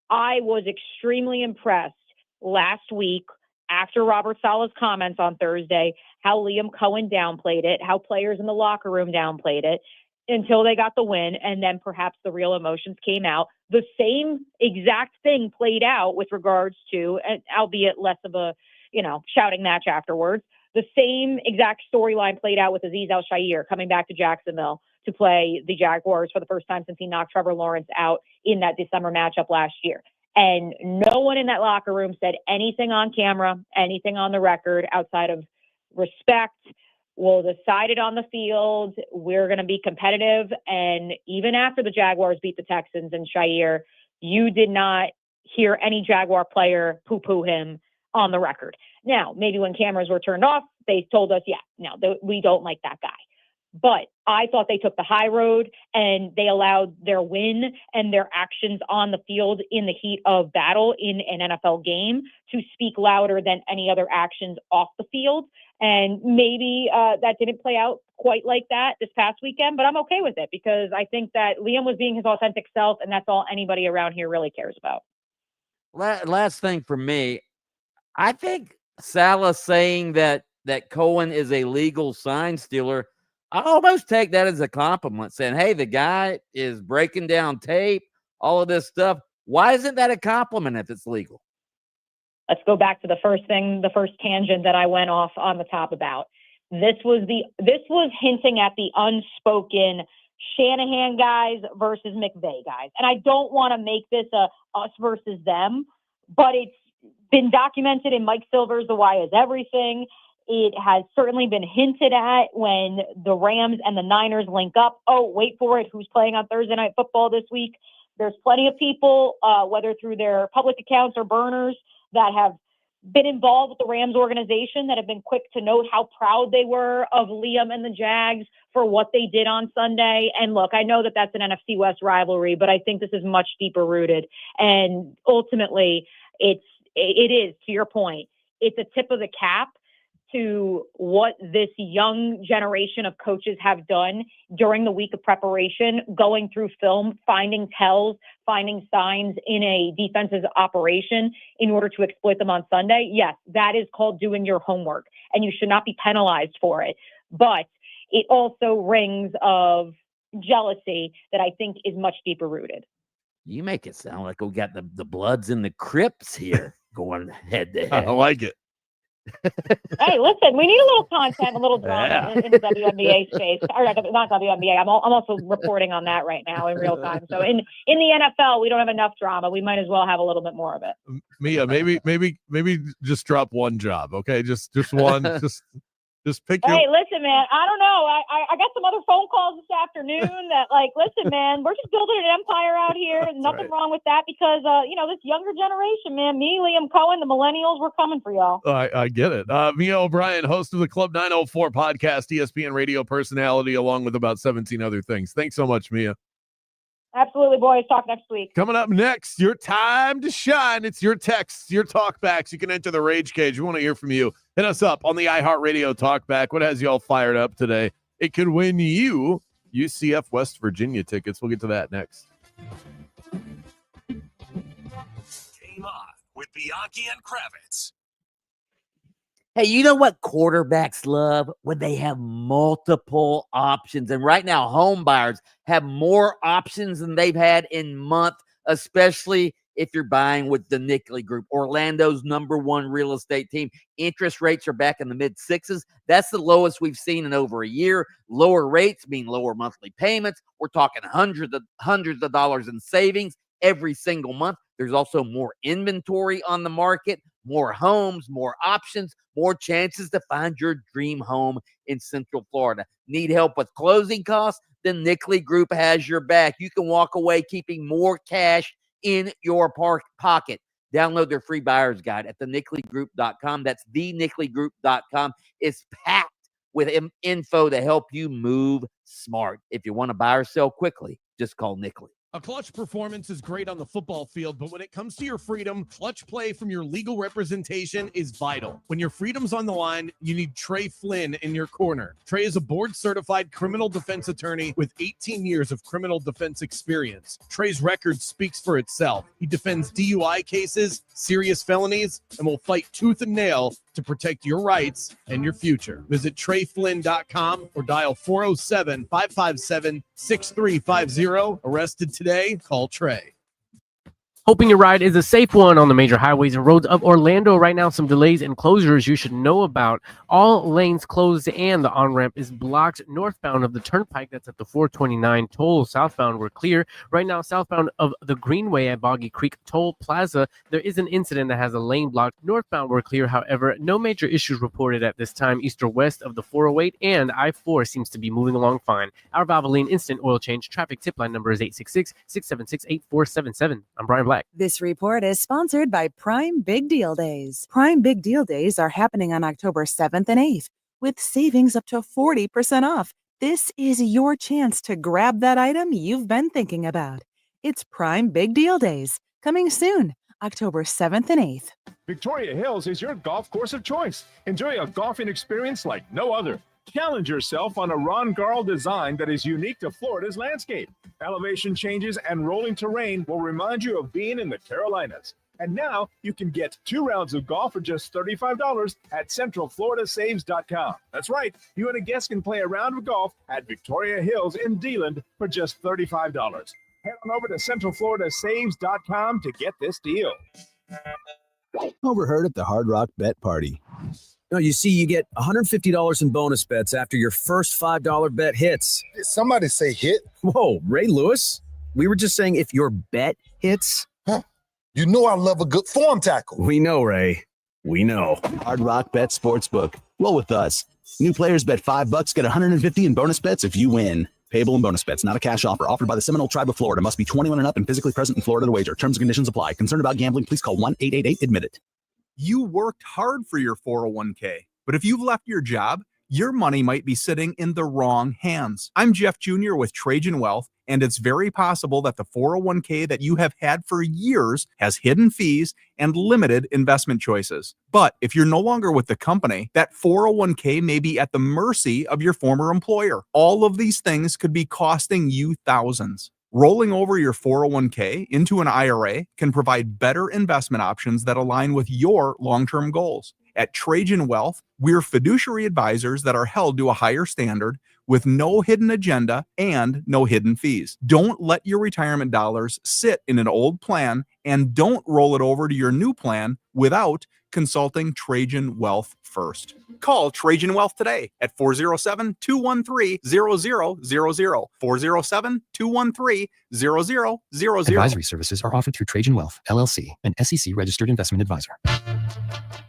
I was extremely impressed last week after Robert Saleh's comments on Thursday, how Liam Cohen downplayed it, how players in the locker room downplayed it until they got the win. And then perhaps the real emotions came out. The same exact thing played out with regards to, albeit less of a, shouting match afterwards. The same exact storyline played out with Azeez Al-Shaair coming back to Jacksonville to play the Jaguars for the first time since he knocked Trevor Lawrence out in that December matchup last year. And no one in that locker room said anything on camera, anything on the record outside of respect. We'll decide it on the field. We're going to be competitive. And even after the Jaguars beat the Texans and Shaair, you did not hear any Jaguar player poo-poo him on the record. Now, maybe when cameras were turned off, they told us, we don't like that guy. But I thought they took the high road and they allowed their win and their actions on the field in the heat of battle in an NFL game to speak louder than any other actions off the field. And maybe that didn't play out quite like that this past weekend, but I'm okay with it because I think that Liam was being his authentic self, and that's all anybody around here really cares about. Last thing for me, I think Saleh saying that Cohen is a legal sign stealer, I almost take that as a compliment, saying, hey, the guy is breaking down tape, all of this stuff. Why isn't that a compliment if it's legal? Let's go back to the first tangent that I went off on the top about. This was hinting at the unspoken Shanahan guys versus McVay guys. And I don't want to make this a us versus them, but it's been documented in Mike Silver's The Why Is Everything. It has certainly been hinted at when the Rams and the Niners link up. Oh, wait for it. Who's playing on Thursday Night Football this week? There's plenty of people, whether through their public accounts or burners, that have been involved with the Rams organization, that have been quick to note how proud they were of Liam and the Jags for what they did on Sunday. And look, I know that that's an NFC West rivalry, but I think this is much deeper rooted. And ultimately, it is, to your point, it's a tip of the cap to what this young generation of coaches have done during the week of preparation, going through film, finding tells, finding signs in a defense's operation in order to exploit them on Sunday. Yes, that is called doing your homework, and you should not be penalized for it. But it also rings of jealousy that I think is much deeper rooted. You make it sound like we got the Bloods and the Crips here going head to head. I like it. Hey, listen, we need a little content, a little drama in the WNBA space. Or not WNBA. I'm also reporting on that right now in real time. So in the NFL, we don't have enough drama. We might as well have a little bit more of it. Mia, maybe just drop one job, okay? Just one. Just pick your. Hey, listen, man. I don't know. I got some other phone calls this afternoon that, like, listen, man, we're just building an empire out here. Nothing wrong with that because, this younger generation, man, me, Liam Cohen, the millennials, we're coming for y'all. I get it. Mia O'Brien, host of the Club 904 podcast, ESPN radio personality, along with about 17 other things. Thanks so much, Mia. Absolutely, boys. Talk next week. Coming up next, your time to shine. It's your texts, your talkbacks. You can enter the Rage Cage. We want to hear from you. Hit us up on the iHeartRadio Talkback. What has you all fired up today? It could win you UCF West Virginia tickets. We'll get to that next. Game on with Bianchi and Kravitz. Hey, you know what quarterbacks love? When they have multiple options. And right now, home buyers have more options than they've had in months, especially if you're buying with the Nickley Group, Orlando's #1 real estate team. Interest rates are back in the mid-6s. That's the lowest we've seen in over a year. Lower rates mean lower monthly payments. We're talking hundreds of dollars in savings every single month. There's also more inventory on the market, more homes, more options, more chances to find your dream home in Central Florida. Need help with closing costs? The Nickley Group has your back. You can walk away keeping more cash in your pocket. Download their free buyer's guide at thenickley.com. That's thenickley.com. It's packed with info to help you move smart. If you want to buy or sell quickly, just call Nickley. A clutch performance is great on the football field, but when it comes to your freedom, clutch play from your legal representation is vital. When your freedom's on the line, you need Trey Flynn in your corner. Trey is a board-certified criminal defense attorney with 18 years of criminal defense experience. Trey's record speaks for itself. He defends DUI cases, serious felonies, and will fight tooth and nail to protect your rights and your future. Visit TreyFlynn.com or dial 407-557-6350. Arrested today? Call Trey. Hoping your ride is a safe one on the major highways and roads of Orlando. Right now, some delays and closures you should know about. All lanes closed and the on-ramp is blocked northbound of the Turnpike. That's at the 429 toll. Southbound, we're clear. Right now, southbound of the Greenway at Boggy Creek Toll Plaza, there is an incident that has a lane blocked. Northbound, we're clear. However, no major issues reported at this time. East or west of the 408 and I-4 seems to be moving along fine. Our Valvoline instant oil change traffic tip line number is 866-676-8477. I'm Brian Black. This report is sponsored by Prime Big Deal Days. Prime Big Deal Days are happening on October 7th and 8th with savings up to 40% off. This is your chance to grab that item you've been thinking about. It's Prime Big Deal Days, coming soon, October 7th and 8th. Victoria Hills is your golf course of choice. Enjoy a golfing experience like no other. Challenge yourself on a Ron Garl design that is unique to Florida's landscape. Elevation changes and rolling terrain will remind you of being in the Carolinas. And now you can get 2 rounds of golf for just $35 at CentralFloridaSaves.com. That's right. You and a guest can play a round of golf at Victoria Hills in DeLand for just $35. Head on over to CentralFloridaSaves.com to get this deal. Overheard at the Hard Rock Bet Party. No, you see, you get $150 in bonus bets after your first $5 bet hits. Did somebody say hit? Whoa, Ray Lewis? We were just saying if your bet hits. Huh. You know I love a good form tackle. We know, Ray. We know. Hard Rock Bet Sportsbook. Roll with us. New players bet $5, get $150 in bonus bets if you win. Payable in bonus bets, not a cash offer. Offered by the Seminole Tribe of Florida. Must be 21 and up and physically present in Florida to wager. Terms and conditions apply. Concerned about gambling? Please call 1-888-ADMIT-IT. You worked hard for your 401k, but if you've left your job, your money might be sitting in the wrong hands. I'm Jeff Jr. with Trajan Wealth, and it's very possible that the 401k that you have had for years has hidden fees and limited investment choices. But if you're no longer with the company, that 401k may be at the mercy of your former employer. All of these things could be costing you thousands. Rolling over your 401k into an IRA can provide better investment options that align with your long-term goals. At Trajan Wealth, we're fiduciary advisors that are held to a higher standard with no hidden agenda and no hidden fees. Don't let your retirement dollars sit in an old plan, and don't roll it over to your new plan without consulting Trajan Wealth first. Call Trajan Wealth today at 407-213-0000, 407-213-0000. Advisory services are offered through Trajan Wealth, LLC, an SEC-registered investment advisor.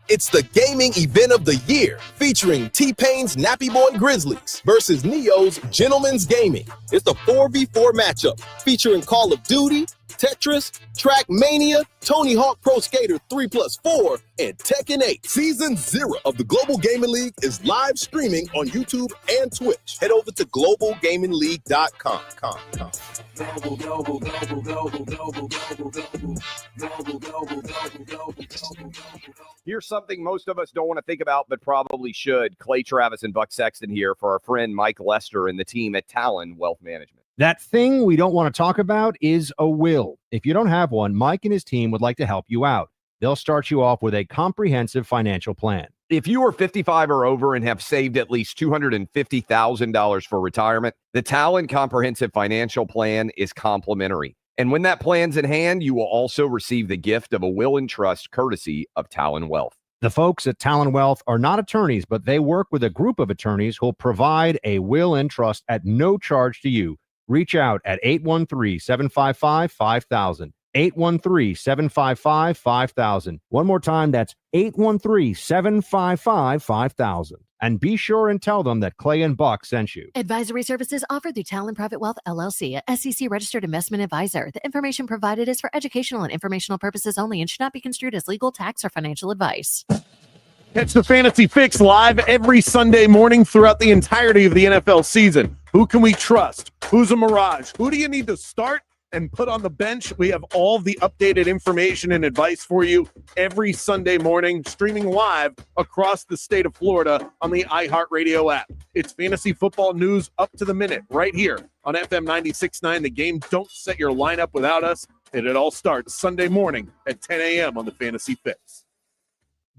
It's the gaming event of the year, featuring T-Pain's Nappy Boy Grizzlies versus Neo's Gentleman's Gaming. It's a 4v4 matchup featuring Call of Duty, Tetris, Trackmania, Tony Hawk Pro Skater 3+4, and Tekken 8. Season 0 of the Global Gaming League is live streaming on YouTube and Twitch. Head over to globalgamingleague.com. Here's something most of us don't want to think about, but probably should. Clay Travis and Buck Sexton here for our friend Mike Lester and the team at Talon Wealth Management. That thing we don't want to talk about is a will. If you don't have one, Mike and his team would like to help you out. They'll start you off with a comprehensive financial plan. If you are 55 or over and have saved at least $250,000 for retirement, the Talon Comprehensive Financial Plan is complimentary. And when that plan's in hand, you will also receive the gift of a will and trust courtesy of Talon Wealth. The folks at Talon Wealth are not attorneys, but they work with a group of attorneys who'll provide a will and trust at no charge to you. Reach out at 813-755-5000. 813-755-5000. One more time, that's 813-755-5000. And be sure and tell them that Clay and Buck sent you. Advisory services offered through Talon Private Wealth, LLC, a SEC-registered investment advisor. The information provided is for educational and informational purposes only and should not be construed as legal, tax, or financial advice. Catch the Fantasy Fix live every Sunday morning throughout the entirety of the NFL season. Who can we trust? Who's a mirage? Who do you need to start and put on the bench? We have all the updated information and advice for you every Sunday morning, streaming live across the state of Florida on the iHeartRadio app. It's fantasy football news up to the minute right here on FM 96.9 The Game. Don't set your lineup without us, and it all starts Sunday morning at 10 a.m. on the Fantasy Fix.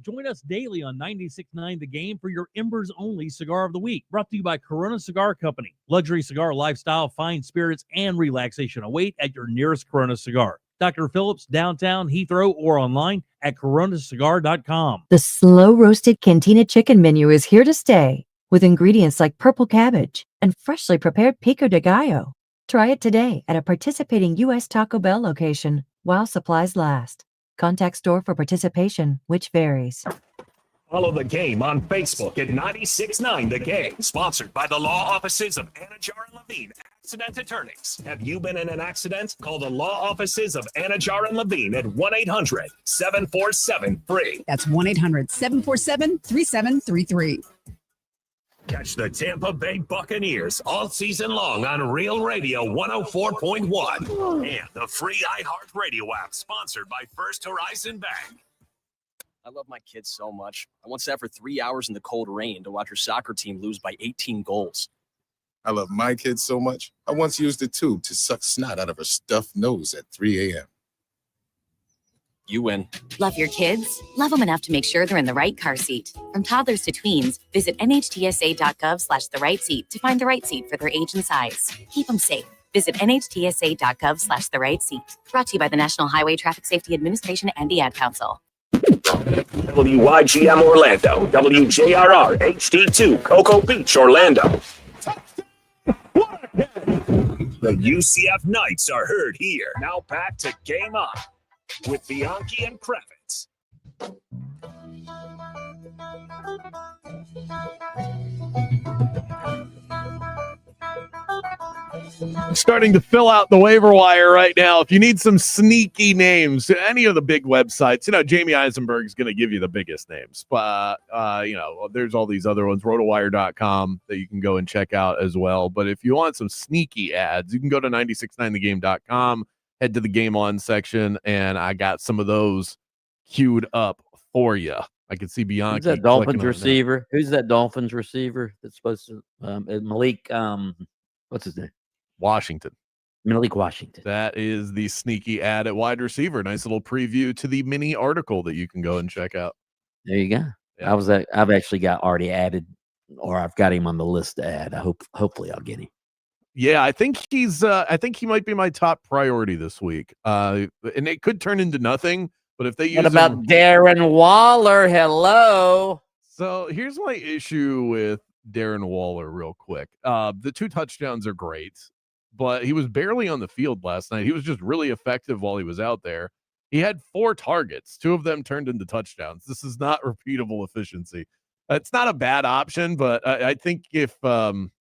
Join us daily on 96.9 The Game for your Embers-only Cigar of the Week. Brought to you by Corona Cigar Company. Luxury cigar lifestyle, fine spirits, and relaxation await at your nearest Corona Cigar. Dr. Phillips, downtown Heathrow, or online at coronacigar.com. The slow-roasted Cantina chicken menu is here to stay, with ingredients like purple cabbage and freshly prepared pico de gallo. Try it today at a participating U.S. Taco Bell location while supplies last. Contact store for participation, which varies. Follow The Game on Facebook at 96.9 The Game. Sponsored by the law offices of Anajar and Levine, accident attorneys. Have you been in an accident? Call the law offices of Anajar and Levine at 1-800-747-FREE. That's 1-800-747-3733. Catch the Tampa Bay Buccaneers all season long on Real Radio 104.1 and the free iHeartRadio app, sponsored by First Horizon Bank. I love my kids so much. I once sat for 3 hours in the cold rain to watch her soccer team lose by 18 goals. I love my kids so much. I once used a tube to suck snot out of her stuffed nose at 3 a.m. You win. Love your kids? Love them enough to make sure they're in the right car seat. From toddlers to tweens, visit nhtsa.gov/the-right-seat to find the right seat for their age and size. Keep them safe. Visit nhtsa.gov/the-right-seat. Brought to you by the National Highway Traffic Safety Administration and the Ad Council. WYGM Orlando, WJRR HD2 Cocoa Beach, Orlando. The UCF Knights are heard here. Now back to Game On with Bianchi and Kravitz. starting to fill out the waiver wire right now. If you need some sneaky names, any of the big websites, Jamie Eisenberg is going to give you the biggest names. But, there's all these other ones, rotowire.com, that you can go and check out as well. But if you want some sneaky ads, you can go to 969thegame.com, head to the Game On section, and I got some of those queued up for you. I can see Bianchi. Who's that Dolphins receiver? Who's that Dolphins receiver that's supposed to Malik? What's his name? Washington. Malik Washington. That is the sneaky ad at wide receiver. Nice little preview to the mini article that you can go and check out. There you go. Yeah. I've actually got already added, or I've got him on the list to add. Hopefully I'll get him. Yeah, I think he might be my top priority this week. And it could turn into nothing, but if they use What about Darren Waller? Hello. So here's my issue with Darren Waller real quick. The 2 touchdowns are great, but he was barely on the field last night. He was just really effective while he was out there. He had 4 targets. 2 of them turned into touchdowns. This is not repeatable efficiency. It's not a bad option, but I think if I'm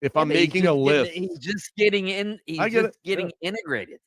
making a list, he's just getting in. He's just getting integrated.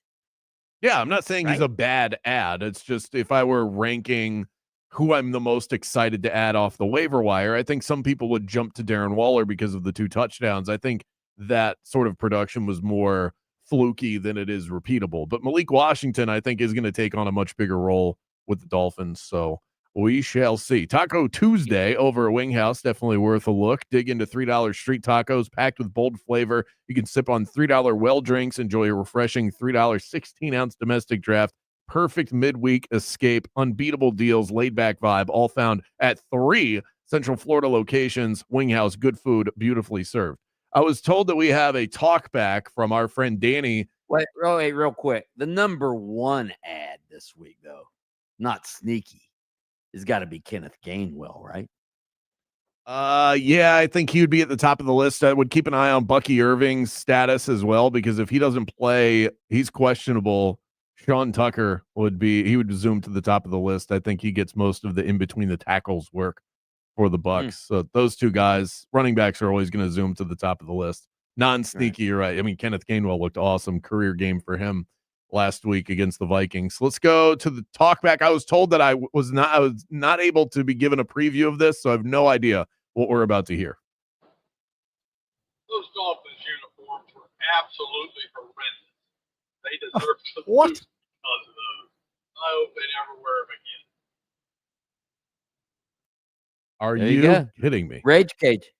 Yeah, I'm not saying he's a bad ad. It's just if I were ranking who I'm the most excited to add off the waiver wire, I think some people would jump to Darren Waller because of the 2 touchdowns. I think that sort of production was more fluky than it is repeatable. But Malik Washington, I think, is going to take on a much bigger role with the Dolphins. So we shall see. Taco Tuesday over at Wing House, definitely worth a look. Dig into $3 street tacos packed with bold flavor. You can sip on $3 well drinks, enjoy a refreshing $3 16-ounce domestic draft. Perfect midweek escape, unbeatable deals, laid-back vibe, all found at 3 Central Florida locations. Wing House, good food, beautifully served. I was told that we have a talk back from our friend Danny. Wait, real quick. The number 1 ad this week, though, not sneaky, has got to be Kenneth Gainwell, right? Yeah, I think he would be at the top of the list. I would keep an eye on Bucky Irving's status as well, because if he doesn't play, he's questionable. Sean Tucker would zoom to the top of the list. I think he gets most of the in between the tackles work for the Bucks. So those 2 guys, running backs, are always going to zoom to the top of the list. Non-sneaky, you're right. I mean, Kenneth Gainwell looked awesome. Career game for him last week against the Vikings. Let's go to the talkback. I was told that I was not able to be given a preview of this, so I have no idea what we're about to hear. Those Dolphins uniforms were absolutely horrendous. They deserve to what? lose because of those. I hope they never wear them again. Are There you go. kidding me? Rage Cage.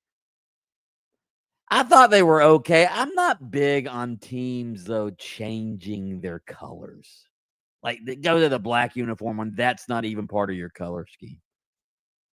I thought they were okay. I'm not big on teams, though, changing their colors. Like, they go to the black uniform when that's not even part of your color scheme.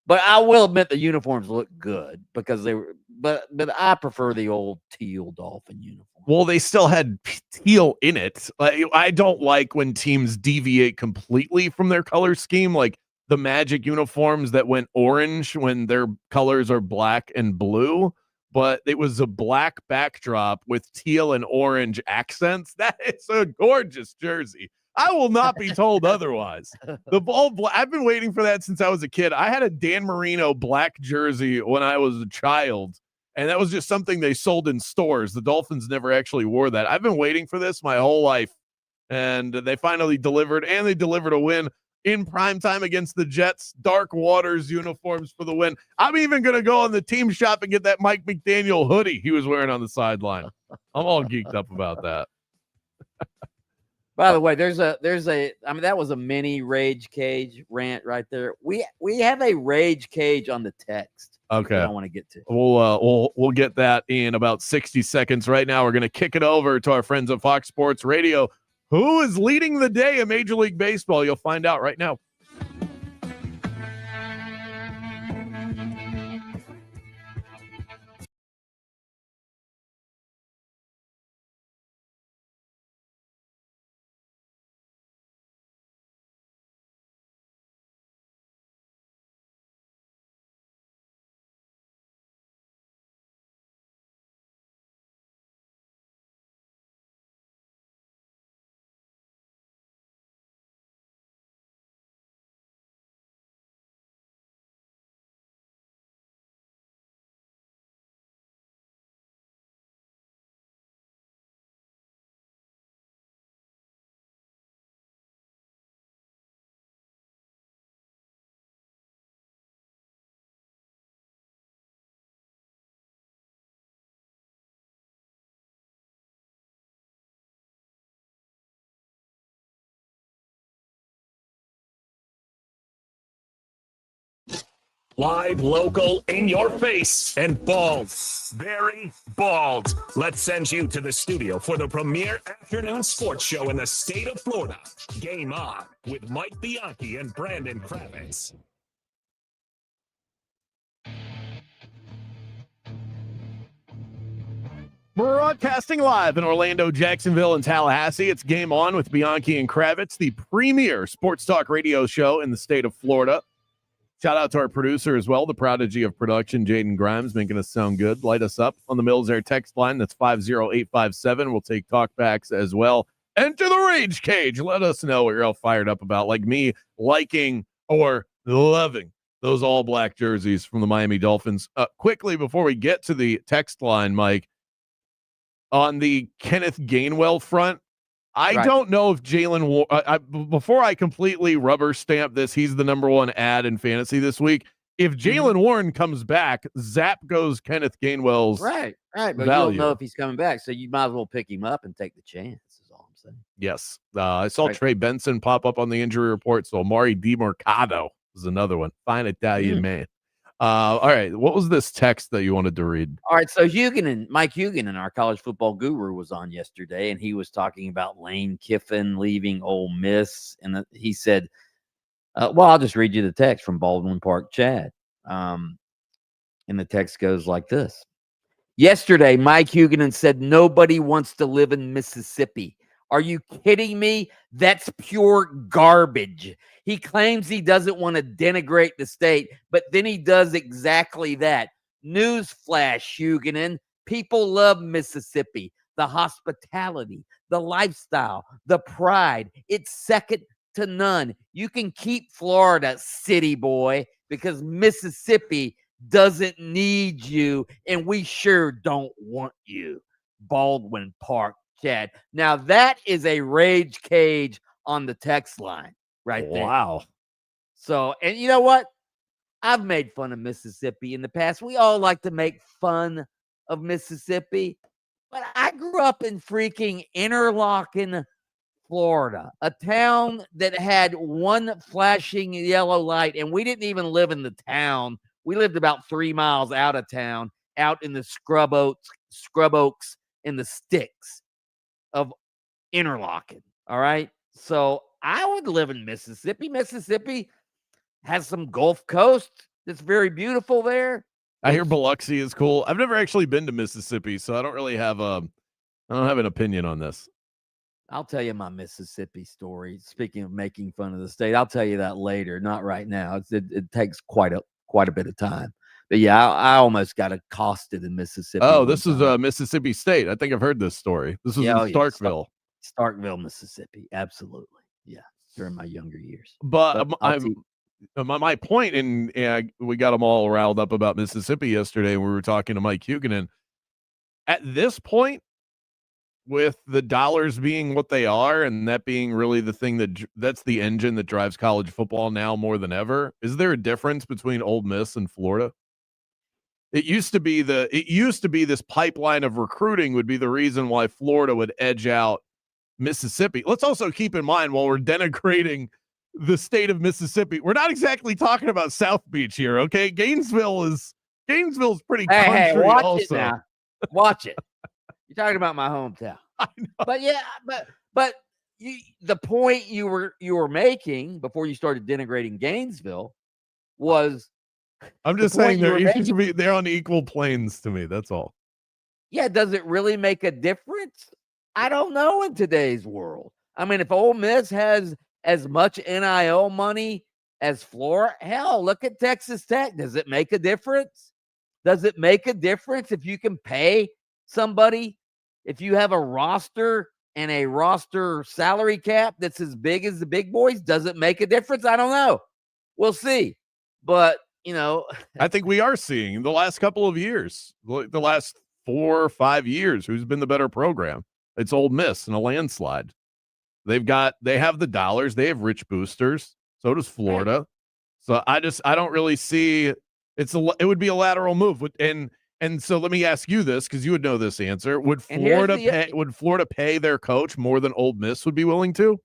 But I will admit the uniforms look good because they were, but I prefer the old teal Dolphin uniform. Well, they still had teal in it. I don't like when teams deviate completely from their color scheme, like the Magic uniforms that went orange when their colors are black and blue. But it was a black backdrop with teal and orange accents. That is a gorgeous jersey. I will not be told otherwise. The I've been waiting for that since I was a kid. I had a Dan Marino black jersey when I was a child, and that was just something they sold in stores. The Dolphins never actually wore that. I've been waiting for this my whole life, and they finally delivered, and they delivered a win in primetime against the Jets. Dark Waters uniforms for the win. I'm even going to go on the team shop and get that Mike McDaniel hoodie he was wearing on the sideline. I'm all geeked up about that. By the way, there's a I mean, that was a mini Rage Cage rant right there. We have a Rage Cage on the text. Okay. I want to get to. We'll get that in about 60 seconds. Right now, we're going to kick it over to our friends at Fox Sports Radio. Who is leading the day in Major League Baseball? You'll find out right now. Live, local, in your face, and bald. Very bald. Let's send you to the studio for the premier afternoon sports show in the state of Florida. Game On with Mike Bianchi and Brandon Kravitz. Broadcasting live in Orlando, Jacksonville, and Tallahassee. It's Game On with Bianchi and Kravitz, the premier sports talk radio show in the state of Florida. Shout out to our producer as well, the prodigy of production, Jaden Grimes, making us sound good. Light us up on the Mills Air text line. That's 50857. We'll take talkbacks as well. Enter the rage cage. Let us know what you're all fired up about, like me liking or loving those all-black jerseys from the Miami Dolphins. Quickly, before we get to the text line, Mike, on the Kenneth Gainwell front, I don't know if Jalen before I completely rubber stamp this, he's the number one ad in fantasy this week. If Jalen Warren comes back, zap goes Kenneth Gainwell's right. But value. you don't know if he's coming back, so you might as well pick him up and take the chance, is all I'm saying. Yes. I saw Trey Benson pop up on the injury report, so Amari DiMercado is another one. Fine Italian man. All right. What was this text that you wanted to read? All right. So Mike Huguenin, our college football guru, was on yesterday, and he was talking about Lane Kiffin leaving Ole Miss. And he said, well, I'll just read you the text from Baldwin Park Chad. And the text goes like this. Yesterday, Mike Huguenin said nobody wants to live in Mississippi. Are you kidding me? That's pure garbage. He claims he doesn't want to denigrate the state, but then he does exactly that. Newsflash, Huguenin. People love Mississippi. The hospitality, the lifestyle, the pride. It's second to none. You can keep Florida, city boy, because Mississippi doesn't need you, and we sure don't want you. Baldwin Park Chad. Now that is a rage cage on the text line right there. Wow. So, and you know what? I've made fun of Mississippi in the past. We all like to make fun of Mississippi, but I grew up in freaking Interlachen, Florida, a town that had one flashing yellow light, and we didn't even live in the town. We lived about 3 miles out of town, out in the scrub oaks in the sticks of Interlachen. All right. So I would live in Mississippi. Mississippi has some Gulf Coast that's very beautiful there. I hear Biloxi is cool. I've never actually been to Mississippi, so I don't really have I don't have an opinion on this. I'll tell you my Mississippi story. Speaking of making fun of the state, I'll tell you that later. Not right now. It takes quite a bit of time. But yeah, I almost got accosted in Mississippi. Oh, this is Mississippi State. I think I've heard this story. This was in Starkville. Starkville, Mississippi. Absolutely. Yeah. During my younger years. But my point, and we got them all riled up about Mississippi yesterday when we were talking to Mike Huguenin. At this point, with the dollars being what they are, and that being really the thing that's the engine that drives college football now more than ever, is there a difference between Ole Miss and Florida? It used to be this pipeline of recruiting would be the reason why Florida would edge out Mississippi. Let's also keep in mind, while we're denigrating the state of Mississippi, we're not exactly talking about South Beach here, okay? Gainesville's pretty country. Hey, watch also. it now. Watch it. You're talking about my hometown. I know. But yeah, but the point you were making before you started denigrating Gainesville was, I'm just saying they're on equal planes to me. That's all. Yeah, does it really make a difference? I don't know in today's world. I mean, if Ole Miss has as much NIL money as Florida, hell, look at Texas Tech. Does it make a difference? Does it make a difference if you can pay somebody? If you have a roster and a roster salary cap that's as big as the big boys, does it make a difference? I don't know. We'll see. But, you know, I think we are seeing the last couple of years, the last 4 or 5 years, who's been the better program. It's Ole Miss in a landslide. They have the dollars. They have rich boosters. So does Florida. So I don't really see it would be a lateral move. And so let me ask you this, because you would know this answer. Would Florida pay their coach more than Ole Miss would be willing to?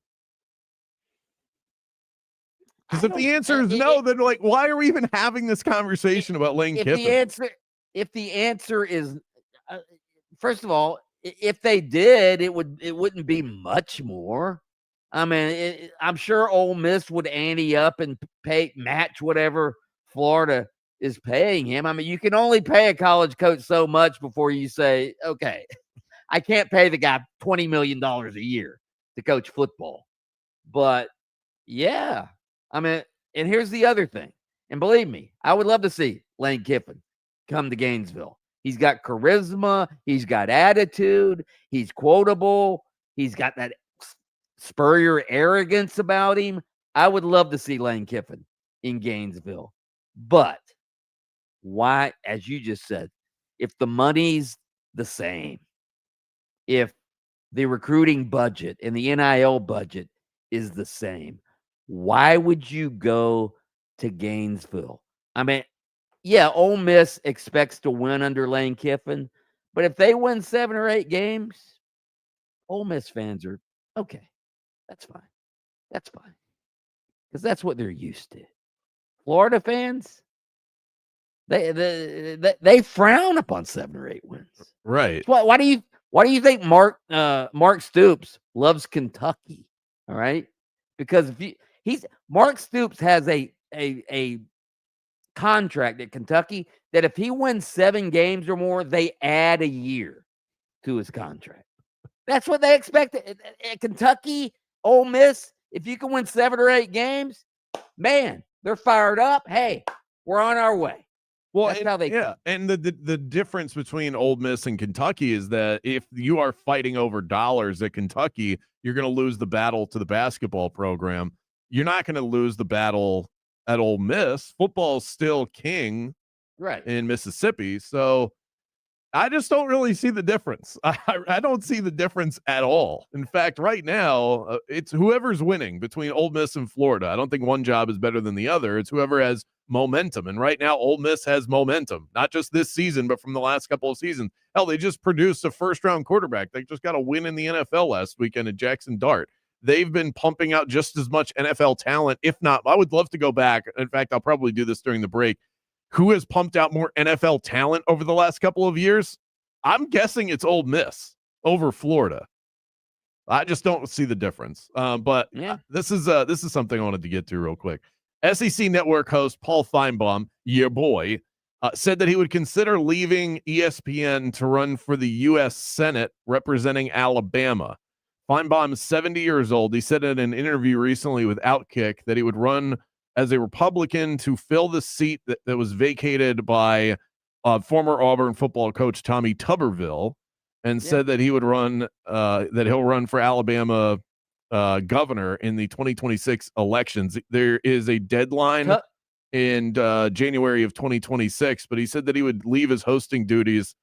Because if the answer is no, then like, why are we even having this conversation about Lane Kiffin? If the answer is, first of all, if they did, it wouldn't be much more. I mean, I'm sure Ole Miss would ante up and match whatever Florida is paying him. I mean, you can only pay a college coach so much before you say, okay, I can't pay the guy $20 million a year to coach football. But yeah, I mean, and here's the other thing. And believe me, I would love to see Lane Kiffin come to Gainesville. He's got charisma. He's got attitude. He's quotable. He's got that Spurrier arrogance about him. I would love to see Lane Kiffin in Gainesville. But why, as you just said, if the money's the same, if the recruiting budget and the NIL budget is the same, why would you go to Gainesville? I mean, yeah, Ole Miss expects to win under Lane Kiffin, but if they win 7 or 8 games, Ole Miss fans are okay. That's fine. That's fine. Because that's what they're used to. Florida fans, they frown upon 7 or 8 wins. Right. Why do you think Mark Stoops loves Kentucky? All right, because if Mark Stoops has a contract at Kentucky that if he wins 7 games or more, they add a year to his contract. That's what they expect at Kentucky, Ole Miss. If you can win 7 or 8 games, man, they're fired up. Hey, we're on our way. Well, that's how they think. And the difference between Ole Miss and Kentucky is that if you are fighting over dollars at Kentucky, you're going to lose the battle to the basketball program. You're not going to lose the battle at Ole Miss. Football's still king in Mississippi. So I just don't really see the difference. I don't see the difference at all. In fact, right now, it's whoever's winning between Ole Miss and Florida. I don't think one job is better than the other. It's whoever has momentum. And right now, Ole Miss has momentum, not just this season, but from the last couple of seasons. Hell, they just produced a first-round quarterback. They just got a win in the NFL last weekend at Jackson Dart. They've been pumping out just as much NFL talent, if not. I would love to go back. In fact, I'll probably do this during the break. Who has pumped out more NFL talent over the last couple of years? I'm guessing it's Ole Miss over Florida. I just don't see the difference. But yeah, this is something I wanted to get to real quick. SEC Network host Paul Feinbaum, your boy, said that he would consider leaving ESPN to run for the U.S. Senate representing Alabama. Feinbaum is 70 years old. He said in an interview recently with Outkick that he would run as a Republican to fill the seat that was vacated by former Auburn football coach Tommy Tuberville, and said that he would run, that he'll run for Alabama governor in the 2026 elections. There is a deadline in January of 2026, but he said that he would leave his hosting duties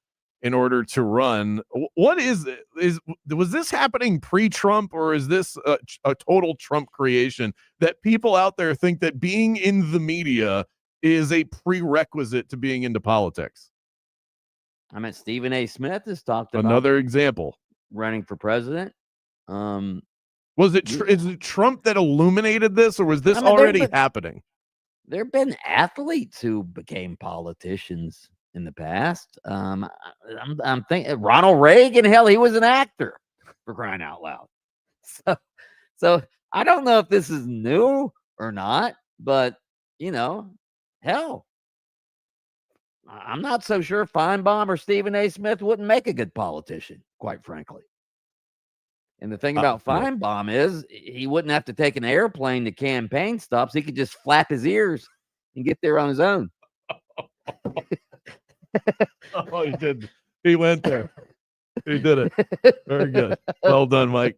in order to run. What was this happening pre-Trump, or is this a total Trump creation that people out there think that being in the media is a prerequisite to being into politics? I mean, Stephen A. Smith has talked about another example running for president. Is it Trump that illuminated this, or was this already happening? There have been athletes who became politicians in the past. I'm thinking Ronald Reagan. Hell, he was an actor, for crying out loud. So I don't know if this is new or not, but hell, I'm not so sure Feinbaum or Stephen A. Smith wouldn't make a good politician, quite frankly. And the thing about Feinbaum is he wouldn't have to take an airplane to campaign stops. He could just flap his ears and get there on his own. Oh, he did. He went there. He did it. Very good. Well done, Mike.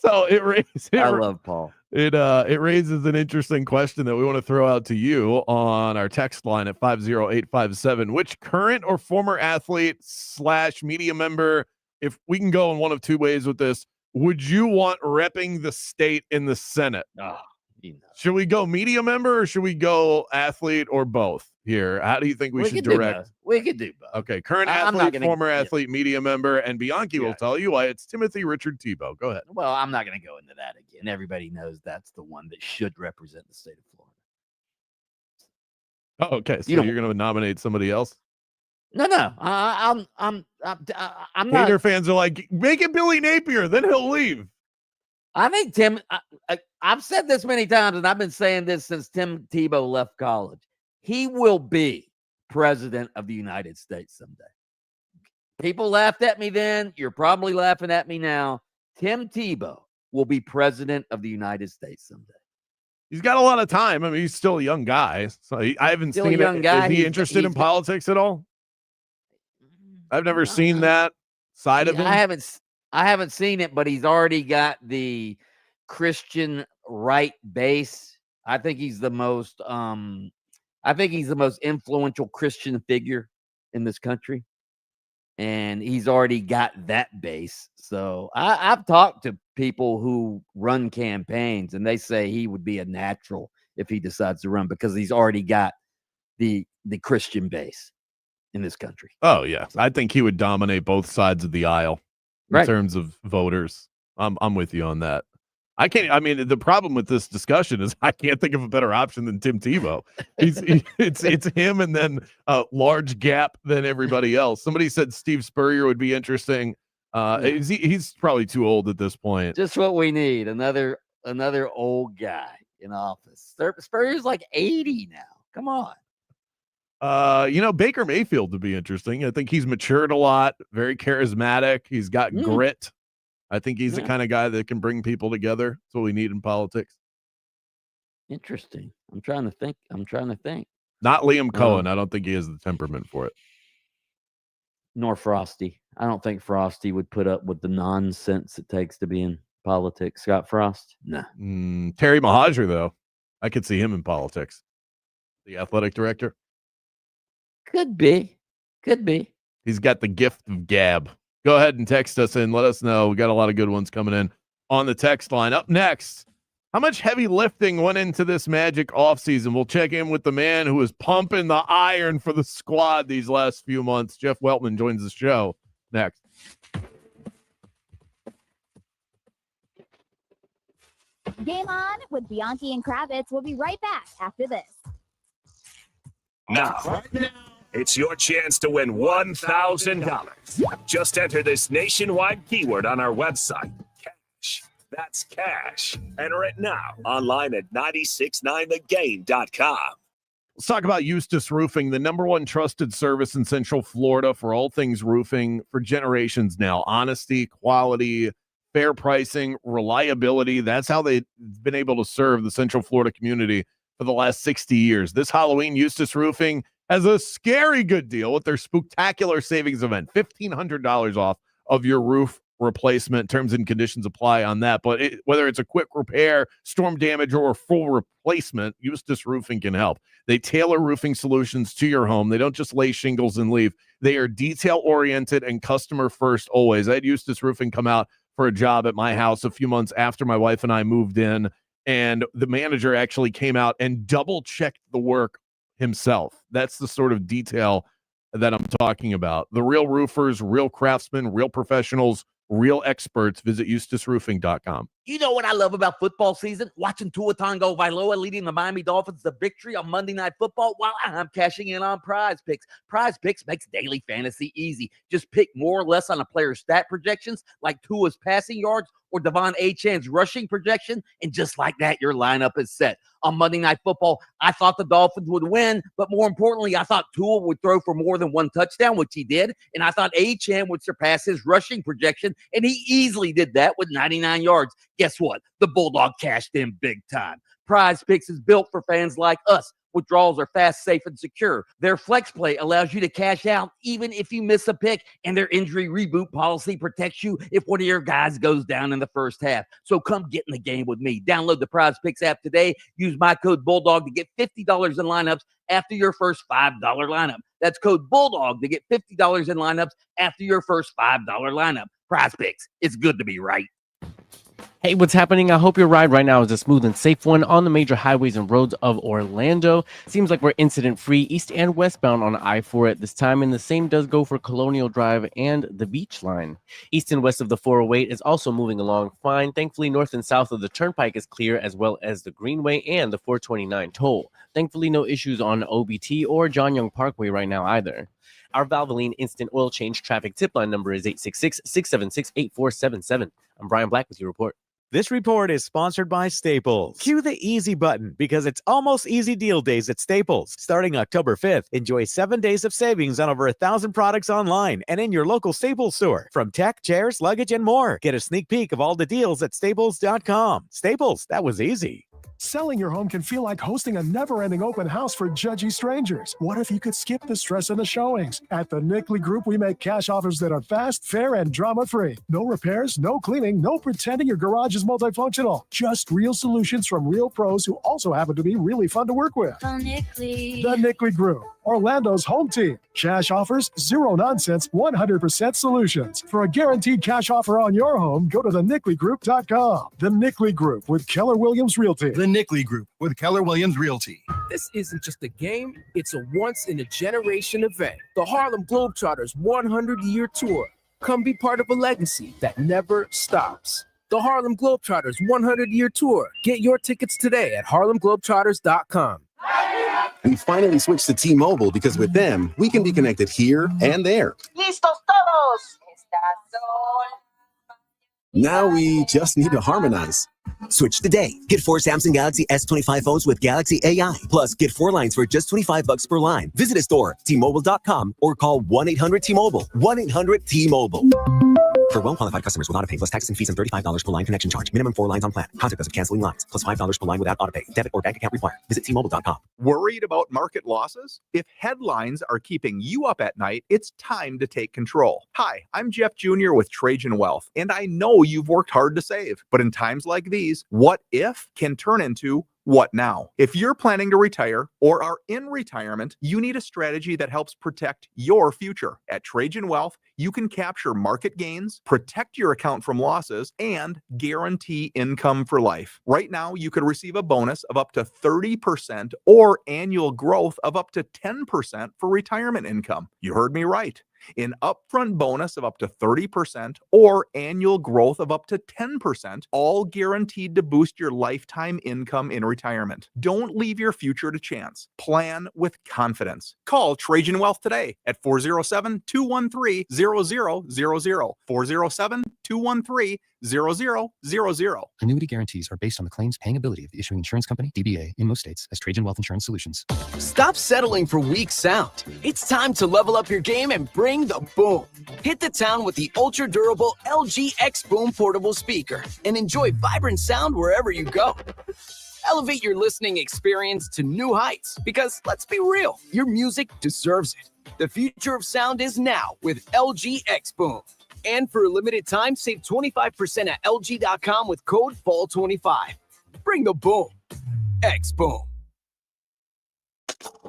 So I love Paul. It raises an interesting question that we want to throw out to you on our text line at 50857. Which current or former athlete / media member, if we can go in one of two ways with this, would you want repping the state in the Senate? Should we go media member or should we go athlete or both? here. How do you think we should could do direct? both. We could do both. Okay, current I'm not athlete, gonna- former yeah. athlete, media member, and Bianchi will tell you why it's Timothy Richard Tebow. Go ahead. Well, I'm not going to go into that again. Everybody knows that's the one that should represent the state of Florida. Oh, okay. So You don't- you're going to nominate somebody else? No. I'm not. Gator fans are like, make it Billy Napier, then he'll leave. I think Tim. I've said this many times, and I've been saying this since Tim Tebow left college. He will be president of the United States someday. People laughed at me then. You're probably laughing at me now. Tim Tebow will be president of the United States someday. He's got a lot of time. I mean, he's still a young guy. So I haven't Still a seen young it. guy. Is he He's- interested in he's- politics at all? I've never seen that side of him. I haven't seen it, but he's already got the Christian right base. I think he's the most influential Christian figure in this country. And he's already got that base. So I've talked to people who run campaigns, and they say he would be a natural if he decides to run because he's already got the Christian base in this country. Oh, yeah. I think he would dominate both sides of the aisle in Right. terms of voters. I'm with you on that. The problem with this discussion is I can't think of a better option than Tim Tebow. It's him and then a large gap than everybody else. Somebody said Steve Spurrier would be interesting. He's probably too old at this point. Just what we need. Another old guy in office. Spurrier's like 80 now. Come on. Baker Mayfield would be interesting. I think he's matured a lot, very charismatic. He's got grit. I think he's the kind of guy that can bring people together. That's what we need in politics. Interesting. I'm trying to think. Not Liam Cohen. I don't think he has the temperament for it. Nor Frosty. I don't think Frosty would put up with the nonsense it takes to be in politics. Scott Frost? No. Terry Mahajer, though. I could see him in politics. The athletic director. Could be. He's got the gift of gab. Go ahead and text us and let us know. We got a lot of good ones coming in on the text line. Up next, how much heavy lifting went into this Magic offseason? We'll check in with the man who was pumping the iron for the squad these last few months. Jeff Weltman joins the show next. Game on with Bianchi and Kravitz. We'll be right back after this. Now, it's your chance to win $1,000. Just enter this nationwide keyword on our website, cash. That's cash. Enter it now online at 969thegame.com. Let's talk about Eustace Roofing, the number one trusted service in Central Florida for all things roofing for generations now. Honesty, quality, fair pricing, reliability. That's how they've been able to serve the Central Florida community for the last 60 years. This Halloween, Eustace Roofing has a scary good deal with their Spooktacular Savings event. $1,500 off of your roof replacement. Terms and conditions apply on that. But whether it's a quick repair, storm damage, or a full replacement, Eustace Roofing can help. They tailor roofing solutions to your home. They don't just lay shingles and leave. They are detail-oriented and customer-first always. I had Eustace Roofing come out for a job at my house a few months after my wife and I moved in, and the manager actually came out and double-checked the work himself. That's the sort of detail that I'm talking about. The real roofers, real craftsmen, real professionals, real experts. Visit EustaceRoofing.com. You know what I love about football season? Watching Tua Tagovailoa leading the Miami Dolphins to victory on Monday Night Football while I'm cashing in on Prize Picks. Prize Picks makes daily fantasy easy. Just pick more or less on a player's stat projections like Tua's passing yards or Devon Achan's rushing projection, and just like that, your lineup is set. On Monday Night Football, I thought the Dolphins would win, but more importantly, I thought Tua would throw for more than one touchdown, which he did, and I thought Achan would surpass his rushing projection, and he easily did that with 99 yards. Guess what? The Bulldog cashed in big time. Prize Picks is built for fans like us. Withdrawals are fast, safe, and secure. Their flex play allows you to cash out even if you miss a pick, and their injury reboot policy protects you if one of your guys goes down in the first half. So come get in the game with me. Download the Prize Picks app today. Use my code Bulldog to get $50 in lineups after your first $5 lineup. That's code Bulldog to get $50 in lineups after your first $5 lineup. Prize Picks. It's good to be right. Hey, what's happening? I hope your ride right now is a smooth and safe one on the major highways and roads of Orlando. Seems like we're incident-free east and westbound on I-4 at this time, and the same does go for Colonial Drive and the Beach Line. East and west of the 408 is also moving along fine. Thankfully, north and south of the Turnpike is clear, as well as the Greenway and the 429 toll. Thankfully, no issues on OBT or John Young Parkway right now either. Our Valvoline Instant Oil Change traffic tip line number is 866-676-8477. I'm Brian Black with your report. This report is sponsored by Staples. Cue the easy button because it's almost easy deal days at Staples. Starting October 5th, enjoy 7 days of savings on over 1,000 products online and in your local Staples store. From tech, chairs, luggage, and more. Get a sneak peek of all the deals at staples.com. Staples, that was easy. Selling your home can feel like hosting a never-ending open house for judgy strangers. What if you could skip the stress of the showings? At the Nickley Group, we make cash offers that are fast, fair, and drama-free. No repairs, no cleaning, no pretending your garage is multifunctional. Just real solutions from real pros who also happen to be really fun to work with. The Nickley Group, Orlando's home team. Cash offers, zero nonsense, 100% solutions. For a guaranteed cash offer on your home, go to thenickley.com. The Nickley Group with Keller Williams Realty. The Nickley Group with Keller Williams Realty. This isn't just a game, it's a once-in-a-generation event. The Harlem Globetrotters 100-year tour. Come be part of a legacy that never stops. The Harlem Globetrotters 100-year tour. Get your tickets today at harlemglobetrotters.com. We finally switched to T-Mobile because with them, we can be connected here and there. ¡Listos todos! Now we just need to harmonize. Switch today. Get 4 Samsung Galaxy S25 phones with Galaxy AI. Plus, get 4 lines for just $25 per line. Visit a store, T-Mobile.com, or call 1-800-T-Mobile. 1-800-T-Mobile. For well-qualified customers with autopay plus tax and fees and $35 per line connection charge. Minimum 4 lines on plan. Contact us if canceling lines. Plus $5 per line without autopay. Debit or bank account required. Visit T-Mobile.com. Worried about market losses? If headlines are keeping you up at night, it's time to take control. Hi, I'm Jeff Jr. with Trajan Wealth, and I know you've worked hard to save. But in times like these, what if can turn into what now? If you're planning to retire or are in retirement, you need a strategy that helps protect your future. At Trajan Wealth, you can capture market gains, protect your account from losses, and guarantee income for life. Right now, you could receive a bonus of up to 30% or annual growth of up to 10% for retirement income. You heard me right. An upfront bonus of up to 30% or annual growth of up to 10%, all guaranteed to boost your lifetime income in retirement. Don't leave your future to chance. Plan with confidence. Call Trajan Wealth today at 407-213-0000. 407-213-0000. Annuity guarantees are based on the claims paying ability of the issuing insurance company, DBA, in most states as Trajan Wealth Insurance Solutions. Stop settling for weak sound. It's time to level up your game and bring the boom. Hit the town with the ultra-durable LG X Boom portable speaker and enjoy vibrant sound wherever you go. Elevate your listening experience to new heights because, let's be real, your music deserves it. The future of sound is now with LG X Boom. And for a limited time, save 25% at LG.com with code FALL25. Bring the boom. X Boom.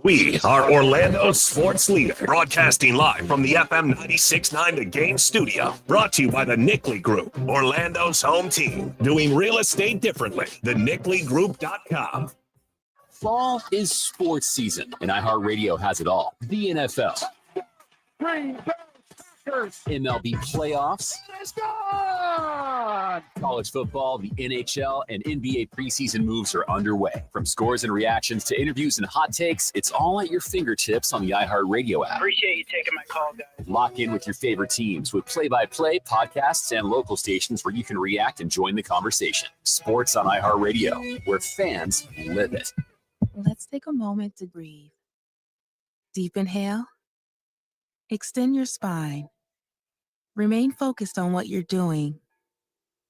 We are Orlando's sports leader, broadcasting live from the FM 96.9 The Game studio. Brought to you by the Nickley Group, Orlando's home team. Doing real estate differently. TheNickleyGroup.com. Fall is sports season, and iHeartRadio has it all. The NFL, MLB playoffs, college football, the NHL, and NBA preseason moves are underway. From scores and reactions to interviews and hot takes, it's all at your fingertips on the iHeartRadio app. Appreciate you taking my call, guys. Lock in with your favorite teams with play-by-play, podcasts, and local stations where you can react and join the conversation. Sports on iHeartRadio, where fans live it. Let's take a moment to breathe. Deep inhale. Extend your spine. Remain focused on what you're doing.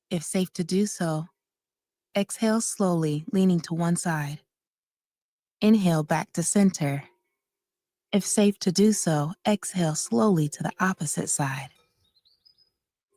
If safe to do so, exhale slowly, leaning to one side. Inhale back to center. If safe to do so, exhale slowly to the opposite side.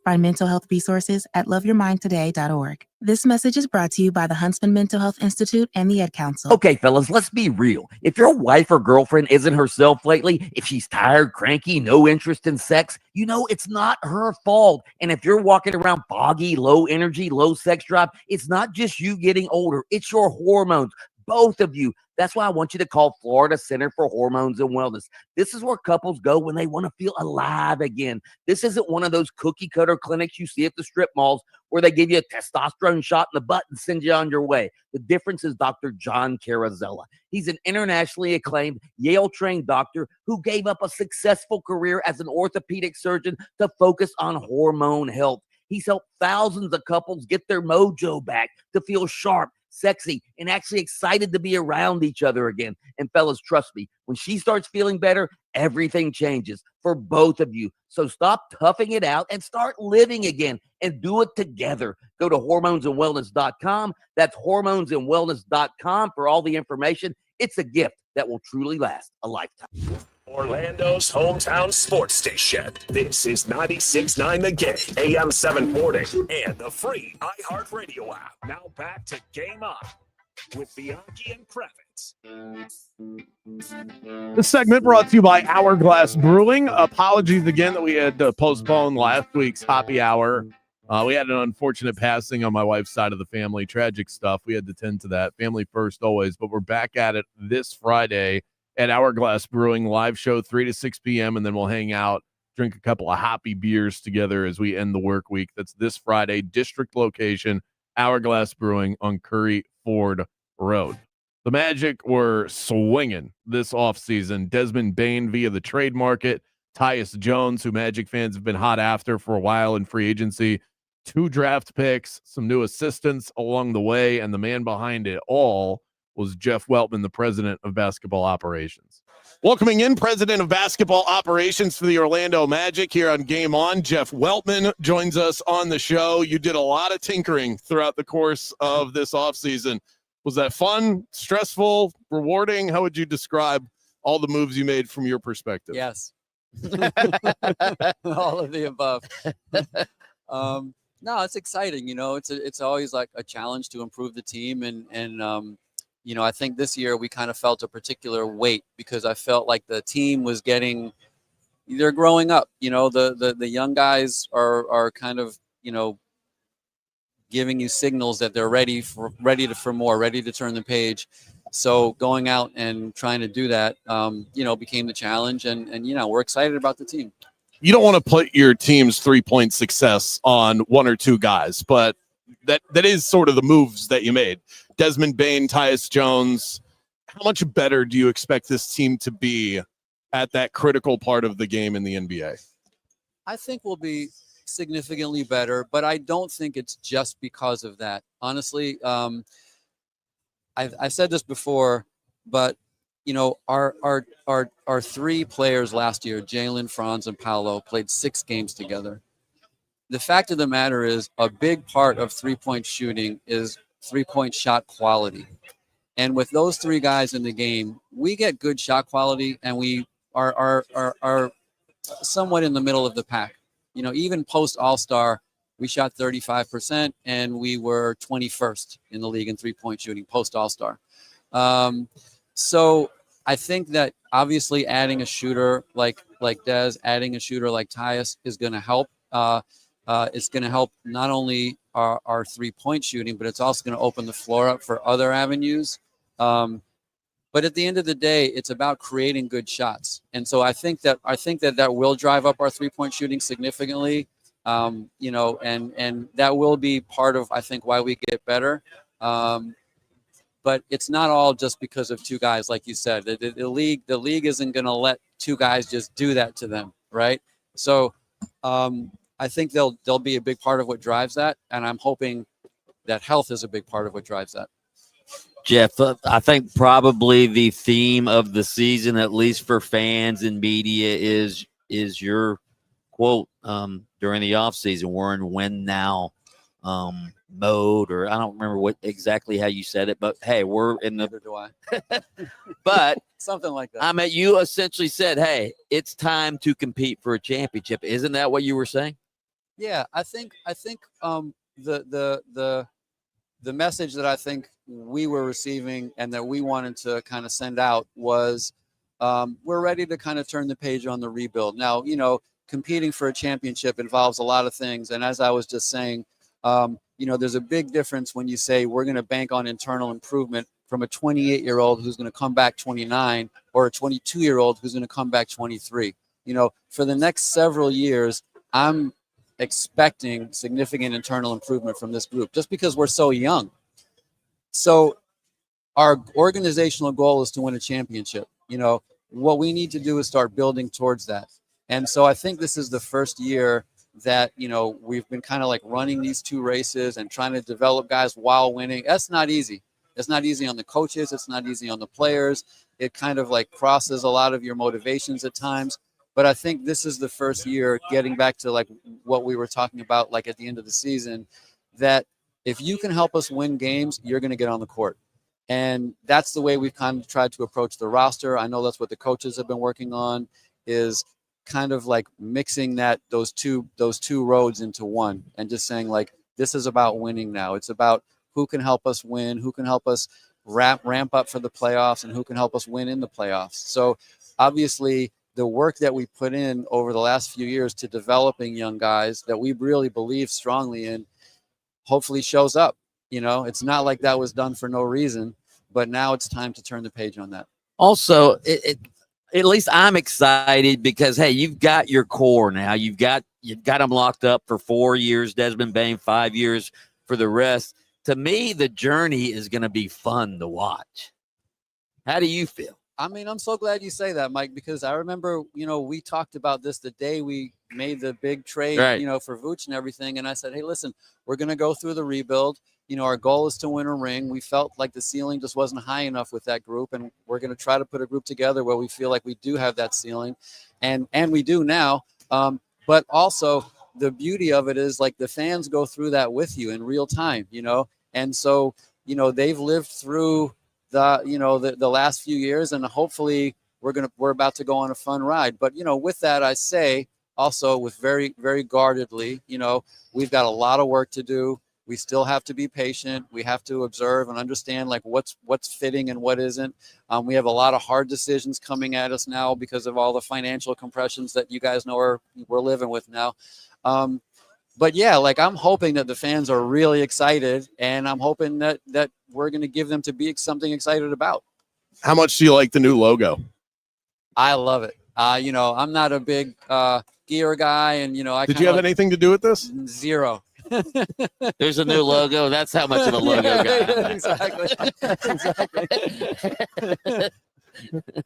Find mental health resources at loveyourmindtoday.org. This message is brought to you by the Huntsman Mental Health Institute and the Ed Council. Okay, fellas, let's be real. If your wife or girlfriend isn't herself lately, if she's tired, cranky, no interest in sex, you know it's not her fault. And if you're walking around foggy, low energy, low sex drive, it's not just you getting older. It's your hormones, both of you. That's why I want you to call Florida Center for Hormones and Wellness. This is where couples go when they want to feel alive again. This isn't one of those cookie cutter clinics you see at the strip malls where they give you a testosterone shot in the butt and send you on your way. The difference is Dr. John Carrazella. He's an internationally acclaimed Yale-trained doctor who gave up a successful career as an orthopedic surgeon to focus on hormone health. He's helped thousands of couples get their mojo back to feel sharp, sexy, and actually excited to be around each other again. And fellas, trust me, when she starts feeling better, everything changes for both of you. So stop toughing it out and start living again and do it together. Go to hormonesandwellness.com. That's hormonesandwellness.com for all the information. It's a gift that will truly last a lifetime. Orlando's hometown sports station. This is 96.9 The Game, AM 740, and the free iHeartRadio app. Now back to Game On with Bianchi and Kravitz. This segment brought to you by Hourglass Brewing. Apologies again that we had to postpone last week's happy hour. We had an unfortunate passing on my wife's side of the family. Tragic stuff. We had to tend to that. Family first always. But we're back at it this Friday at Hourglass Brewing. Live show 3 to 6 p.m. And then we'll hang out, drink a couple of hoppy beers together as we end the work week. That's this Friday. District location, Hourglass Brewing on Curry Ford Road. The Magic were swinging this offseason. Desmond Bain via the trade market. Tyus Jones, who Magic fans have been hot after for a while in free agency. 2 draft picks, some new assistants along the way, and the man behind it all was Jeff Weltman, the president of basketball operations. Welcoming in president of basketball operations for the Orlando Magic here on Game On, Jeff Weltman joins us on the show. You did a lot of tinkering throughout the course of this offseason. Was that fun, stressful, rewarding? How would you describe all the moves you made from your perspective? Yes. All of the above. No, it's exciting. You know, it's always like a challenge to improve the team. And you know, I think this year we kind of felt a particular weight because I felt like the team was they're growing up. You know, the young guys are kind of, you know, giving you signals that they're ready for more, ready to turn the page. So going out and trying to do that, you know, became the challenge. And, you know, we're excited about the team. You don't want to put your team's 3-point success on 1 or 2 guys, but that is sort of the moves that you made. Desmond Bain, Tyus Jones. How much better do you expect this team to be at that critical part of the game in the NBA? I think we'll be significantly better, but I don't think it's just because of that. Honestly, I've said this before, but you know, our 3 players last year, Jalen, Franz, and Paolo, played 6 games together. The fact of the matter is a big part of 3-point shooting is 3-point shot quality. And with those 3 guys in the game, we get good shot quality and we are somewhat in the middle of the pack. You know, even post All-Star, we shot 35% and we were 21st in the league in 3-point shooting post All-Star. So I think that obviously adding a shooter like Des, adding a shooter like Tyus is going to help. It's going to help not only our 3-point shooting, but it's also going to open the floor up for other avenues. But at the end of the day, it's about creating good shots. And so I think that will drive up our 3-point shooting significantly. You know, and that will be part of, I think, why we get better. But it's not all just because of 2 guys, like you said. The league isn't going to let 2 guys just do that to them, right? So I think they'll be a big part of what drives that, and I'm hoping that health is a big part of what drives that. Jeff, I think probably the theme of the season, at least for fans and media, is your quote during the offseason. We're in win now mode, or I don't remember what exactly how you said it, but hey, we're in the. Neither do I. But something like that. I mean, you essentially said, "Hey, it's time to compete for a championship." Isn't that what you were saying? Yeah, I think the message that I think we were receiving and that we wanted to kind of send out was we're ready to kind of turn the page on the rebuild. Now, competing for a championship involves a lot of things. And as I was just saying, there's a big difference when you say we're going to bank on internal improvement from a 28-year-old who's going to come back 29 or a 22-year-old who's going to come back 23. For the next several years, I'm expecting significant internal improvement from this group just because we're so young. So our organizational goal is to win a championship. What we need to do is start building towards that. And so I think this is the first year that, we've been kind of like running these two races and trying to develop guys while winning. That's not easy. It's not easy on the coaches. It's not easy on the players. It kind of like crosses a lot of your motivations at times. But I think this is the first year, getting back to like what we were talking about, like at the end of the season, that if you can help us win games, you're going to get on the court. And that's the way we've kind of tried to approach the roster. I know that's what the coaches have been working on, is kind of like mixing those two roads into one and just saying like, this is about winning now. It's about who can help us win, who can help us ramp up for the playoffs, and who can help us win in the playoffs. So obviously the work that we put in over the last few years to developing young guys that we really believe strongly in hopefully shows up. It's not like that was done for no reason, but now it's time to turn the page on that. Also, at least I'm excited because, hey, you've got your core now. You've got them locked up for 4 years. Desmond Bain, 5 years for the rest. To me, the journey is going to be fun to watch. How do you feel? I mean, I'm so glad you say that, Mike, because I remember, we talked about this the day we made the big trade, right, for Vooch and everything. And I said, hey, listen, we're going to go through the rebuild. Our goal is to win a ring. We felt like the ceiling just wasn't high enough with that group. And we're going to try to put a group together where we feel like we do have that ceiling. And we do now. But also the beauty of it is like the fans go through that with you in real time, And so, they've lived through the last few years, and hopefully we're about to go on a fun ride. But with that, I say also with very, very guardedly, we've got a lot of work to do. We still have to be patient. We have to observe and understand like what's fitting and what isn't. We have a lot of hard decisions coming at us now because of all the financial compressions that you guys know we're living with now. But yeah, like I'm hoping that the fans are really excited, and I'm hoping that we're going to give them to be something excited about. How much do you like the new logo? I love it. I'm not a big gear guy, and Did you have anything to do with this? Zero. There's a new logo. That's how much of a logo guy. Exactly.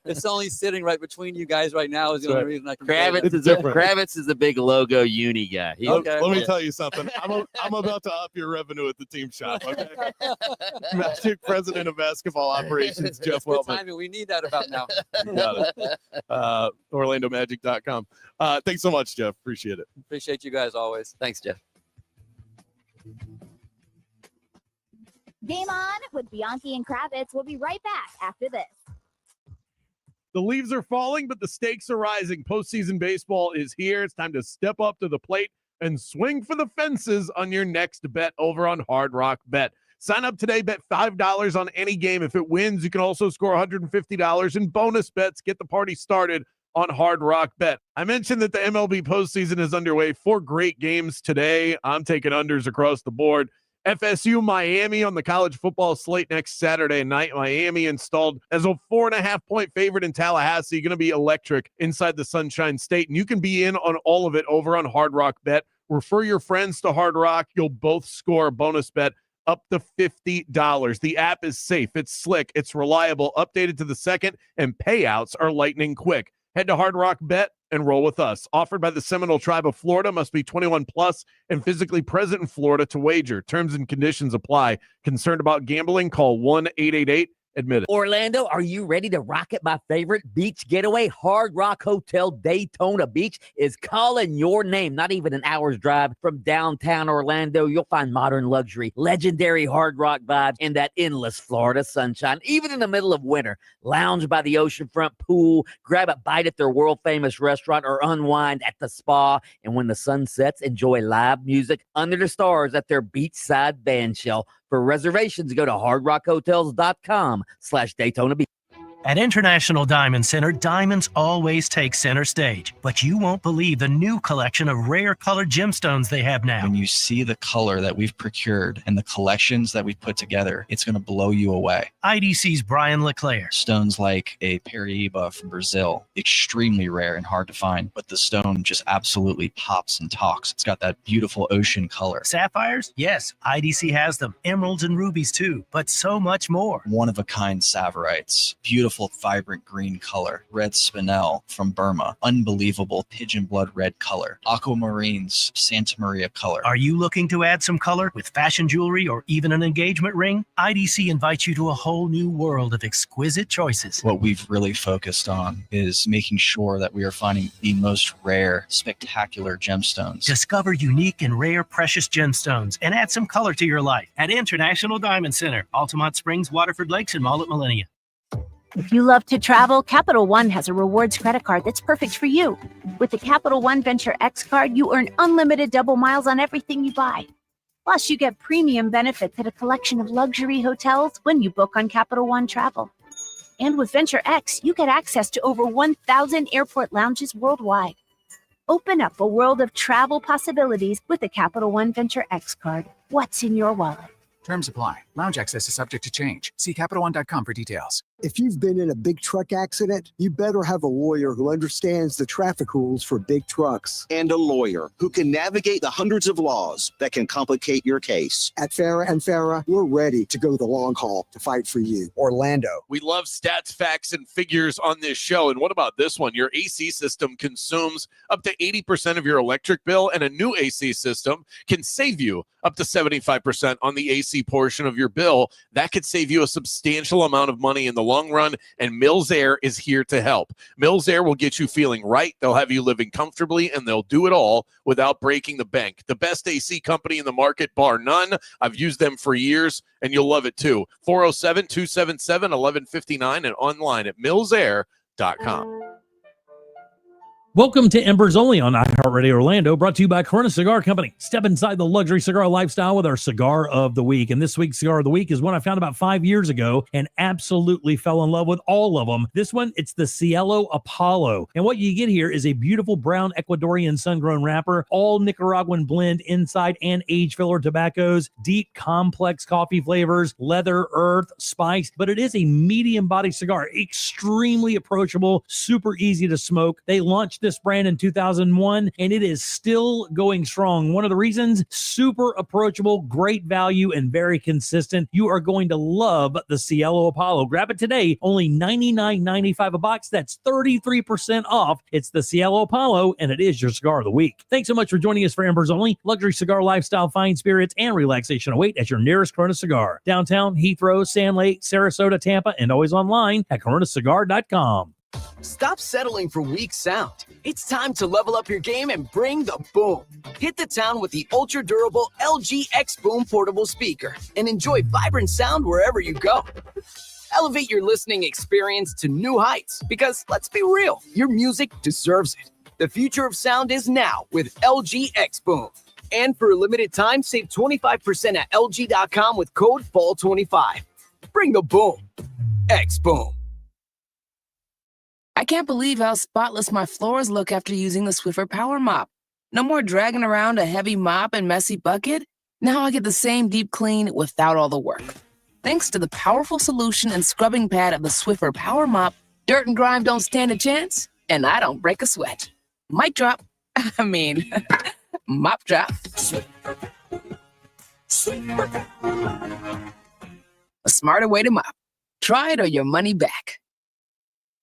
It's only sitting right between you guys right now is the only reason I can. Kravitz is a big logo uni guy. Let me tell you something. I'm about to up your revenue at the team shop. Okay. Magic President of Basketball Operations, Jeff Weltman. Timing. We need that about now. Got it. OrlandoMagic.com. Thanks so much, Jeff. Appreciate it. Appreciate you guys always. Thanks, Jeff. Game On with Bianchi and Kravitz. We'll be right back after this. The leaves are falling, but the stakes are rising. Postseason baseball is here. It's time to step up to the plate and swing for the fences on your next bet over on Hard Rock Bet. Sign up today, bet $5 on any game. If it wins, you can also score $150 in bonus bets. Get the party started on Hard Rock Bet. I mentioned that the MLB postseason is underway. 4 great games today. I'm taking unders across the board. FSU Miami on the college football slate next Saturday night. Miami installed as a 4.5-point favorite in Tallahassee. Going to be electric inside the Sunshine State. And you can be in on all of it over on Hard Rock Bet. Refer your friends to Hard Rock. You'll both score a bonus bet up to $50. The app is safe. It's slick. It's reliable. Updated to the second. And payouts are lightning quick. Head to Hard Rock Bet and roll with us. Offered by the Seminole Tribe of Florida. Must be 21 plus and physically present in Florida to wager. Terms and conditions apply. Concerned about gambling? Call Admit it. Orlando, are you ready to rock it? My favorite beach getaway, Hard Rock Hotel Daytona Beach, is calling your name. Not even an hour's drive from downtown Orlando. You'll find modern luxury, legendary Hard Rock vibes, and that endless Florida sunshine. Even in the middle of winter, lounge by the oceanfront pool, grab a bite at their world-famous restaurant, or unwind at the spa. And when the sun sets, enjoy live music under the stars at their beachside band shell. For reservations, go to hardrockhotels.com/Daytona Beach. At International Diamond Center, diamonds always take center stage. But you won't believe the new collection of rare colored gemstones they have now. When you see the color that we've procured and the collections that we've put together, it's going to blow you away. IDC's Brian LeClaire. Stones like a Paraíba from Brazil, extremely rare and hard to find, but the stone just absolutely pops and talks. It's got that beautiful ocean color. Sapphires? Yes, IDC has them. Emeralds and rubies too, but so much more. One-of-a-kind saverites, beautiful vibrant green color. Red spinel from Burma, unbelievable pigeon blood red color. Aquamarines, Santa Maria color. Are you looking to add some color with fashion jewelry or even an engagement ring? IDC invites you to a whole new world of exquisite choices. What we've really focused on is making sure that we are finding the most rare, spectacular gemstones. Discover unique and rare precious gemstones and add some color to your life at International Diamond Center, Altamont Springs, Waterford Lakes, and Mall at Millennia. If you love to travel, Capital One has a rewards credit card that's perfect for you. With the Capital One Venture X card, you earn unlimited double miles on everything you buy. Plus, you get premium benefits at a collection of luxury hotels when you book on Capital One Travel. And with Venture X, you get access to over 1,000 airport lounges worldwide. Open up a world of travel possibilities with the Capital One Venture X card. What's in your wallet? Terms apply. Lounge access is subject to change. See CapitalOne.com for details. If you've been in a big truck accident, you better have a lawyer who understands the traffic rules for big trucks. And a lawyer who can navigate the hundreds of laws that can complicate your case. At Farah and Farah, we're ready to go the long haul to fight for you. Orlando. We love stats, facts, and figures on this show. And what about this one? Your AC system consumes up to 80% of your electric bill, and a new AC system can save you up to 75% on the AC portion of your bill. That could save you a substantial amount of money in the long run, and Mills Air is here to help. Mills Air will get you feeling right. They'll have you living comfortably, and they'll do it all without breaking the bank. The best AC company in the market, bar none. I've used them for years, and you'll love it too. 407-277-1159 and online at millsair.com. Welcome to Embers Only on iHeartRadio Orlando, brought to you by Corona Cigar Company. Step inside the luxury cigar lifestyle with our Cigar of the Week. And this week's Cigar of the Week is one I found about 5 years ago and absolutely fell in love with all of them. This one, it's the Cielo Apollo. And what you get here is a beautiful brown Ecuadorian sun-grown wrapper, all Nicaraguan blend inside and age filler tobaccos, deep complex coffee flavors, leather, earth, spice. But it is a medium body cigar, extremely approachable, super easy to smoke. They launched this brand in 2001, and it is still going strong. One of the reasons, super approachable, great value, and very consistent. You are going to love the Cielo Apollo. Grab it today, only $99.95 a box. That's 33% off. It's the Cielo Apollo, and it is your Cigar of the Week. Thanks so much for joining us for Embers Only. Luxury cigar lifestyle, fine spirits, and relaxation await at your nearest Corona Cigar. Downtown, Heathrow, Sand Lake, Sarasota, Tampa, and always online at coronacigar.com. Stop settling for weak sound. It's time to level up your game and bring the boom. Hit the town with the ultra-durable LG X Boom portable speaker and enjoy vibrant sound wherever you go. Elevate your listening experience to new heights because, let's be real, your music deserves it. The future of sound is now with LG X Boom. And for a limited time, save 25% at LG.com with code FALL25. Bring the boom. X Boom. I can't believe how spotless my floors look after using the Swiffer Power Mop. No more dragging around a heavy mop and messy bucket. Now I get the same deep clean without all the work. Thanks to the powerful solution and scrubbing pad of the Swiffer Power Mop, dirt and grime don't stand a chance, and I don't break a sweat. Mic drop. Mop drop. A smarter way to mop. Try it or your money back.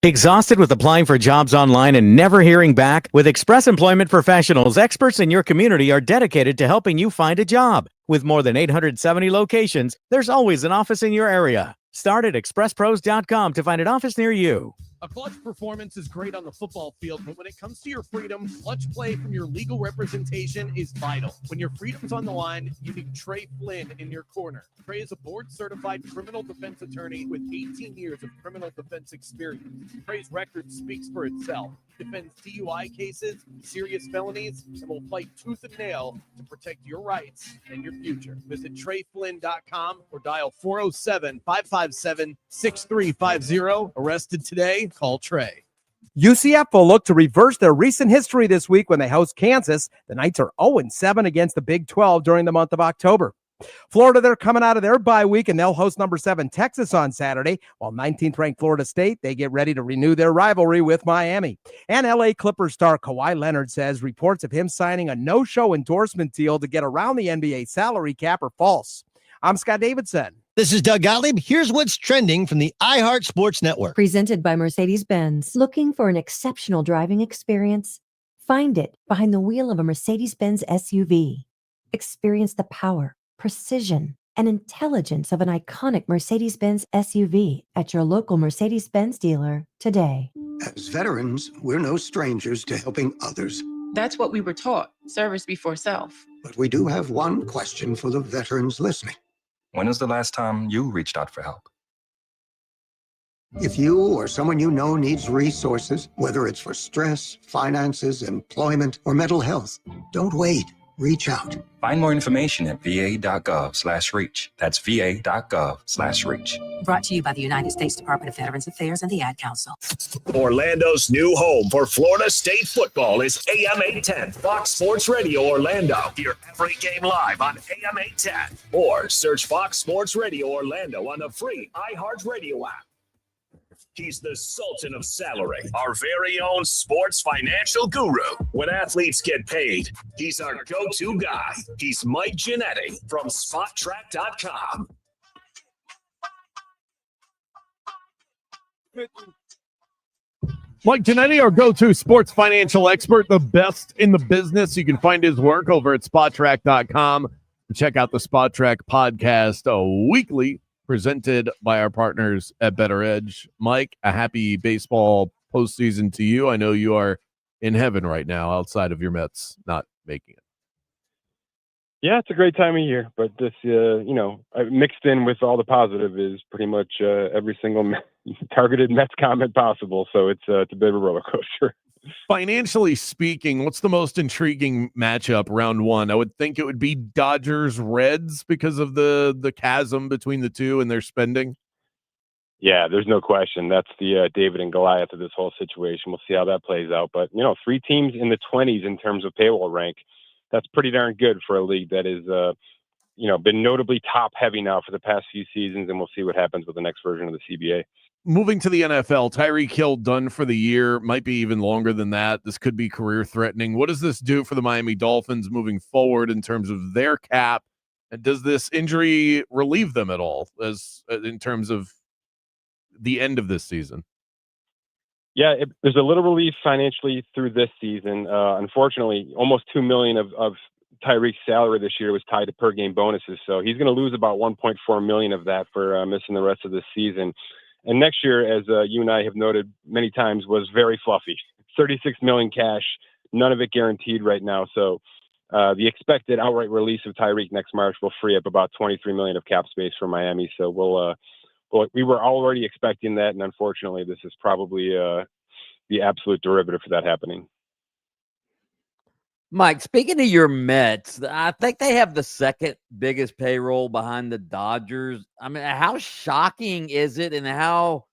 Exhausted with applying for jobs online and never hearing back? With Express Employment Professionals, experts in your community are dedicated to helping you find a job. With more than 870 locations, there's always an office in your area. Start at expresspros.com to find an office near you. A clutch performance is great on the football field, but when it comes to your freedom, clutch play from your legal representation is vital. When your freedom's on the line, you need Trey Flynn in your corner. Trey is a board-certified criminal defense attorney with 18 years of criminal defense experience. Trey's record speaks for itself. He defends DUI cases, serious felonies, and will fight tooth and nail to protect your rights and your future. Visit TreyFlynn.com or dial 407-557-6350. Arrested today? Call Trey. UCF will look to reverse their recent history this week when they host Kansas. The Knights are 0-7 against the Big 12 during the month of October. Florida, they're coming out of their bye week, and they'll host number 7 Texas on Saturday, while 19th-ranked Florida State, they get ready to renew their rivalry with Miami. And LA Clippers star Kawhi Leonard says reports of him signing a no-show endorsement deal to get around the NBA salary cap are false. I'm Scott Davidson. This is Doug Gottlieb. Here's what's trending from the iHeart Sports Network. Presented by Mercedes-Benz. Looking for an exceptional driving experience? Find it behind the wheel of a Mercedes-Benz SUV. Experience the power, precision, and intelligence of an iconic Mercedes-Benz SUV at your local Mercedes-Benz dealer today. As veterans, we're no strangers to helping others. That's what we were taught, service before self. But we do have one question for the veterans listening. When was the last time you reached out for help? If you or someone you know needs resources, whether it's for stress, finances, employment, or mental health, don't wait. Reach out. Find more information at va.gov/reach. That's va.gov/reach. Brought to you by the United States Department of Veterans Affairs and the Ad Council. Orlando's new home for Florida State football is AM 810 Fox Sports Radio Orlando. Hear every game live on AM 810 or search Fox Sports Radio Orlando on the free iHeart Radio app. He's the Sultan of Salary, our very own sports financial guru. When athletes get paid, he's our go-to guy. He's Mike Giannetti from SpotTrack.com. Mike Giannetti, our go-to sports financial expert, the best in the business. You can find his work over at SpotTrack.com. Check out the SpotTrack podcast weekly, presented by our partners at Better Edge. Mike, a happy baseball postseason to you. I know you are in heaven right now outside of your Mets not making it. Yeah, it's a great time of year, but this, mixed in with all the positive is pretty much every single targeted Mets comment possible. So it's a bit of a roller coaster. Financially speaking, what's the most intriguing matchup round one? I would think it would be Dodgers-Reds because of the chasm between the two and their spending. Yeah, there's no question. That's the David and Goliath of this whole situation. We'll see how that plays out. But, 3 teams in the 20s in terms of payroll rank, that's pretty darn good for a league that is, been notably top-heavy now for the past few seasons, and we'll see what happens with the next version of the CBA. Moving to the NFL, Tyreek Hill done for the year, might be even longer than that. This could be career-threatening. What does this do for the Miami Dolphins moving forward in terms of their cap? And does this injury relieve them at all in terms of the end of this season? Yeah, there's a little relief financially through this season. Unfortunately, almost $2 million of Tyreek's salary this year was tied to per-game bonuses, so he's going to lose about $1.4 million of that for missing the rest of this season. And next year, as you and I have noted many times, was very fluffy. $36 million cash, none of it guaranteed right now. So the expected outright release of Tyreek next March will free up about $23 million of cap space for Miami. So we were already expecting that, and unfortunately, this is probably the absolute derivative for that happening. Mike, speaking of your Mets, I think they have the second biggest payroll behind the Dodgers. I mean, how shocking is it, and how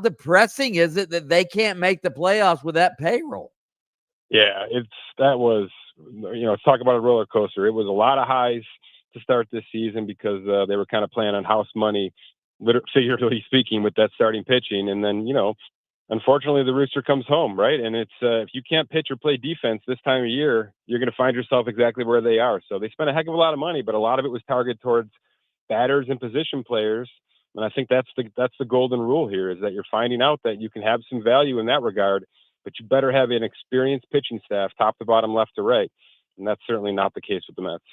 depressing is it that they can't make the playoffs with that payroll? Yeah, talk about a roller coaster. It was a lot of highs to start this season because they were kind of playing on house money, figuratively speaking, with that starting pitching. And then, unfortunately, the rooster comes home, right? And it's if you can't pitch or play defense this time of year, you're going to find yourself exactly where they are. So they spent a heck of a lot of money, but a lot of it was targeted towards batters and position players. And I think that's the golden rule here, is that you're finding out that you can have some value in that regard, but you better have an experienced pitching staff, top to bottom, left to right. And that's certainly not the case with the Mets.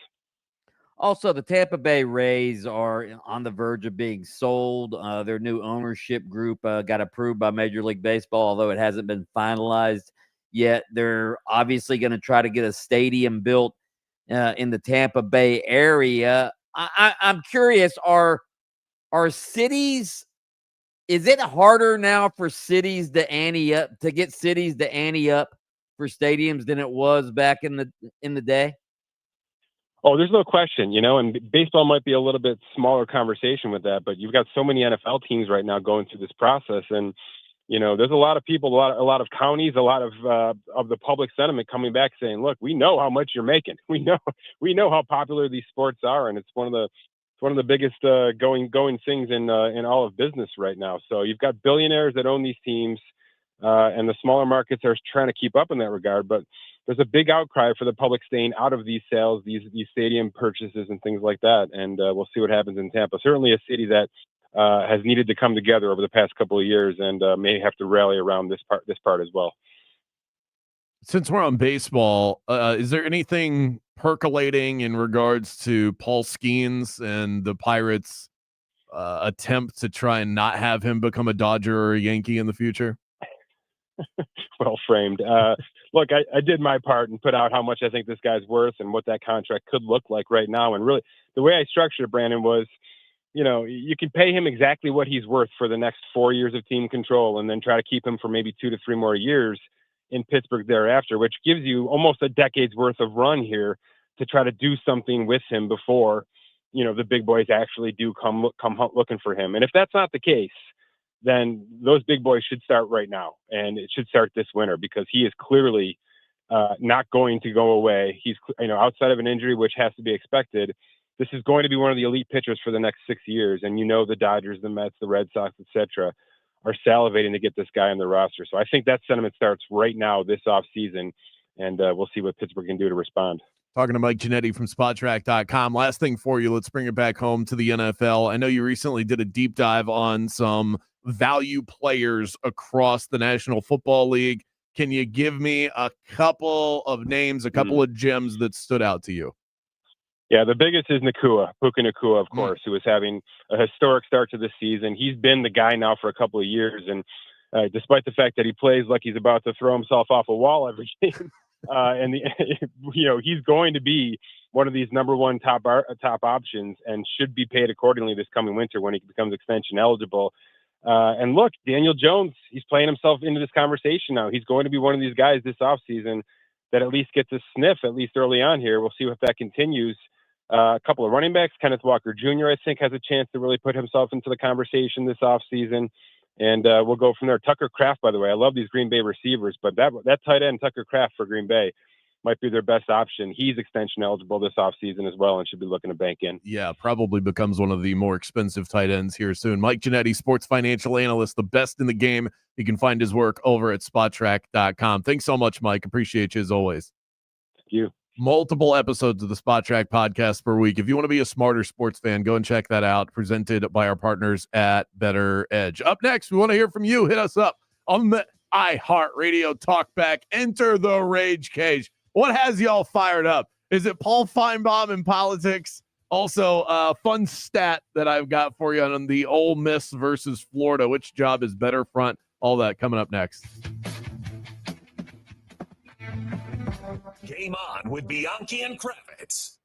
Also, the Tampa Bay Rays are on the verge of being sold. Their new ownership group got approved by Major League Baseball, although it hasn't been finalized yet. They're obviously going to try to get a stadium built in the Tampa Bay area. I'm curious, are cities, is it harder now for cities to get cities to ante up for stadiums than it was back in the day? Oh, there's no question, and baseball might be a little bit smaller conversation with that, but you've got so many NFL teams right now going through this process, and there's a lot of people, a lot of counties, a lot of the public sentiment coming back saying, look, we know how much you're making. We know how popular these sports are, and it's one of the biggest going things in all of business right now. So you've got billionaires that own these teams, and the smaller markets are trying to keep up in that regard. But there's a big outcry for the public staying out of these sales, these stadium purchases and things like that. And we'll see what happens in Tampa. Certainly a city that has needed to come together over the past couple of years and may have to rally around this part as well. Since we're on baseball, is there anything percolating in regards to Paul Skeens and the Pirates' attempt to try and not have him become a Dodger or a Yankee in the future? Well framed. Look, I did my part and put out how much I think this guy's worth and what that contract could look like right now. And really, the way I structured it, Brandon, was, you can pay him exactly what he's worth for the next 4 years of team control and then try to keep him for maybe 2 to 3 more years in Pittsburgh thereafter, which gives you almost a decade's worth of run here to try to do something with him before, the big boys actually do come looking for him. And if that's not the case, then those big boys should start right now, and it should start this winter because he is clearly not going to go away. He's, outside of an injury, which has to be expected, this is going to be one of the elite pitchers for the next 6 years. And the Dodgers, the Mets, the Red Sox, etc., are salivating to get this guy on the roster. So I think that sentiment starts right now this offseason, and we'll see what Pittsburgh can do to respond. Talking to Mike Giannetti from SpotTrack.com. Last thing for you, let's bring it back home to the NFL. I know you recently did a deep dive on some value players across the National Football League. Can you give me a couple of names, a couple of gems that stood out to you? Yeah, the biggest is Puka Nacua, of course, who is having a historic start to the season. He's been the guy now for a couple of years, and despite the fact that he plays like he's about to throw himself off a wall every game, he's going to be one of these number one top options and should be paid accordingly this coming winter when he becomes extension eligible. And look, Daniel Jones, he's playing himself into this conversation now. He's going to be one of these guys this offseason that at least gets a sniff, at least early on here. We'll see if that continues. A couple of running backs, Kenneth Walker Jr., I think, has a chance to really put himself into the conversation this offseason. And we'll go from there. Tucker Kraft, by the way, I love these Green Bay receivers, but that tight end, Tucker Kraft for Green Bay, might be their best option. He's extension eligible this offseason as well and should be looking to bank in. Yeah, probably becomes one of the more expensive tight ends here soon. Mike Giannetti, sports financial analyst, the best in the game. You can find his work over at SpotTrack.com. Thanks so much, Mike. Appreciate you as always. Thank you. Multiple episodes of the Spot Track podcast per week. If you want to be a smarter sports fan, go and check that out. Presented by our partners at Better Edge. Up next, we want to hear from you. Hit us up on the iHeartRadio Talkback. Enter the Rage Cage. What has y'all fired up? Is it Paul Feinbaum in politics? Also, a fun stat that I've got for you on the Ole Miss versus Florida. Which job is better front? All that coming up next. Game on with Bianchi and Kravitz.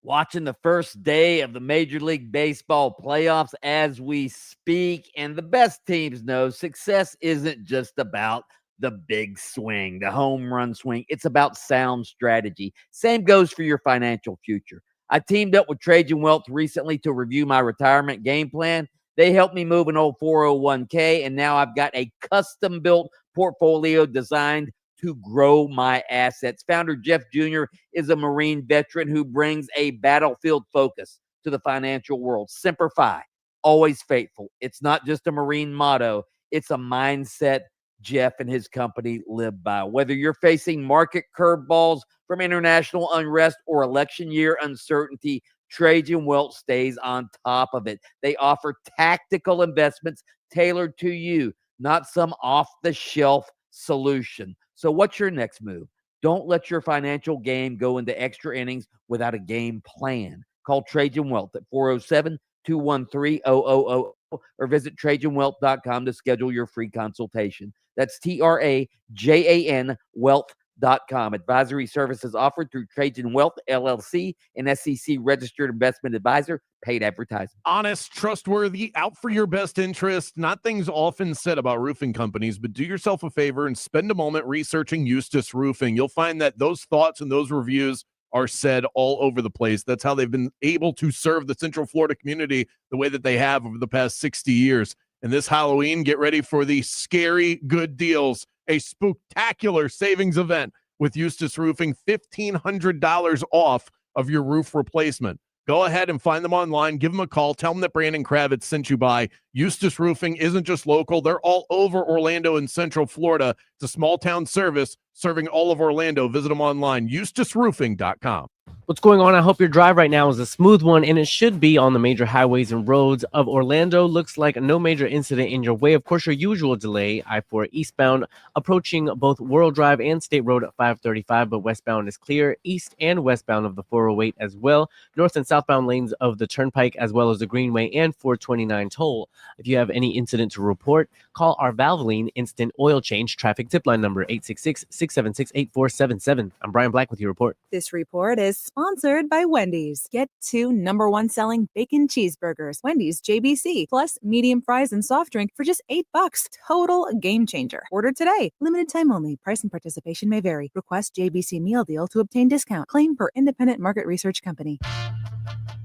Watching the first day of the Major League Baseball playoffs as we speak, and the best teams know success isn't just about the big swing, the home run swing. It's about sound strategy. Same goes for your financial future. I teamed up with Trajan Wealth recently to review my retirement game plan. They helped me move an old 401k, and now I've got a custom-built portfolio designed to grow my assets. Founder Jeff Jr. is a Marine veteran who brings a battlefield focus to the financial world. Semper Fi, always faithful. It's not just a Marine motto. It's a mindset Jeff and his company live by. Whether you're facing market curveballs from international unrest or election year uncertainty, Trajan Wealth stays on top of it. They offer tactical investments tailored to you, not some off-the-shelf solution. So what's your next move? Don't let your financial game go into extra innings without a game plan. Call Trajan Wealth at 407-213-0000 or visit TrajanWealth.com to schedule your free consultation. That's TRAJAN Wealth.com. Advisory services offered through Trajan Wealth, LLC, an SEC registered investment advisor, paid advertising. Honest, trustworthy, out for your best interest. Not things often said about roofing companies, but do yourself a favor and spend a moment researching Eustace Roofing. You'll find that those thoughts and those reviews are said all over the place. That's how they've been able to serve the Central Florida community the way that they have over the past 60 years. And this Halloween, get ready for the scary good deals, a spectacular savings event with Eustace Roofing, $1,500 off of your roof replacement. Go ahead and find them online. Give them a call. Tell them that Brandon Kravitz sent you by. Eustace Roofing isn't just local. They're all over Orlando and Central Florida. It's a small town service serving all of Orlando. Visit them online, eustaceroofing.com. What's going on? I hope your drive right now is a smooth one, and it should be on the major highways and roads of Orlando. Looks like no major incident in your way. Of course, your usual delay, I-4 eastbound, approaching both World Drive and State Road at 535, but westbound is clear. East and westbound of the 408 as well. North and southbound lanes of the Turnpike, as well as the Greenway and 429 toll. If you have any incident to report, call our Valvoline Instant Oil Change traffic tip line number 866-676-8477. I'm Brian Black with your report. This report is sponsored by Wendy's. Get 2 #1 selling bacon cheeseburgers, Wendy's JBC, plus medium fries and soft drink for just $8. Total game changer. Order today. Limited time only. Price and participation may vary. Request JBC meal deal to obtain discount. Claim per independent market research company.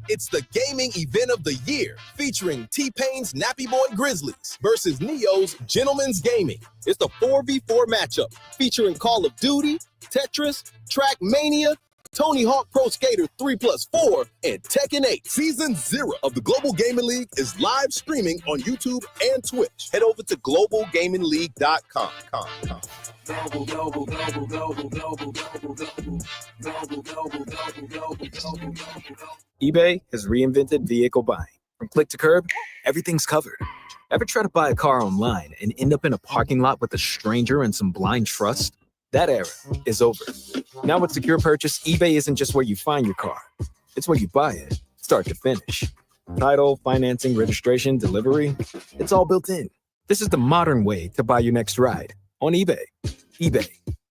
It's the gaming event of the year, featuring T-Pain's Nappy Boy Grizzlies versus Neo's Gentleman's Gaming. It's the 4v4 matchup, featuring Call of Duty, Tetris, Trackmania, Tony Hawk Pro Skater 3+4, and Tekken 8. Season 0 of the Global Gaming League is live streaming on YouTube and Twitch. Head over to globalgamingleague.com. eBay has reinvented vehicle buying. From click to curb, everything's covered. Ever try to buy a car online and end up in a parking lot with a stranger and some blind trust? That era is over. Now with Secure Purchase, eBay isn't just where you find your car. It's where you buy it, start to finish. Title, financing, registration, delivery, it's all built in. This is the modern way to buy your next ride on eBay. eBay.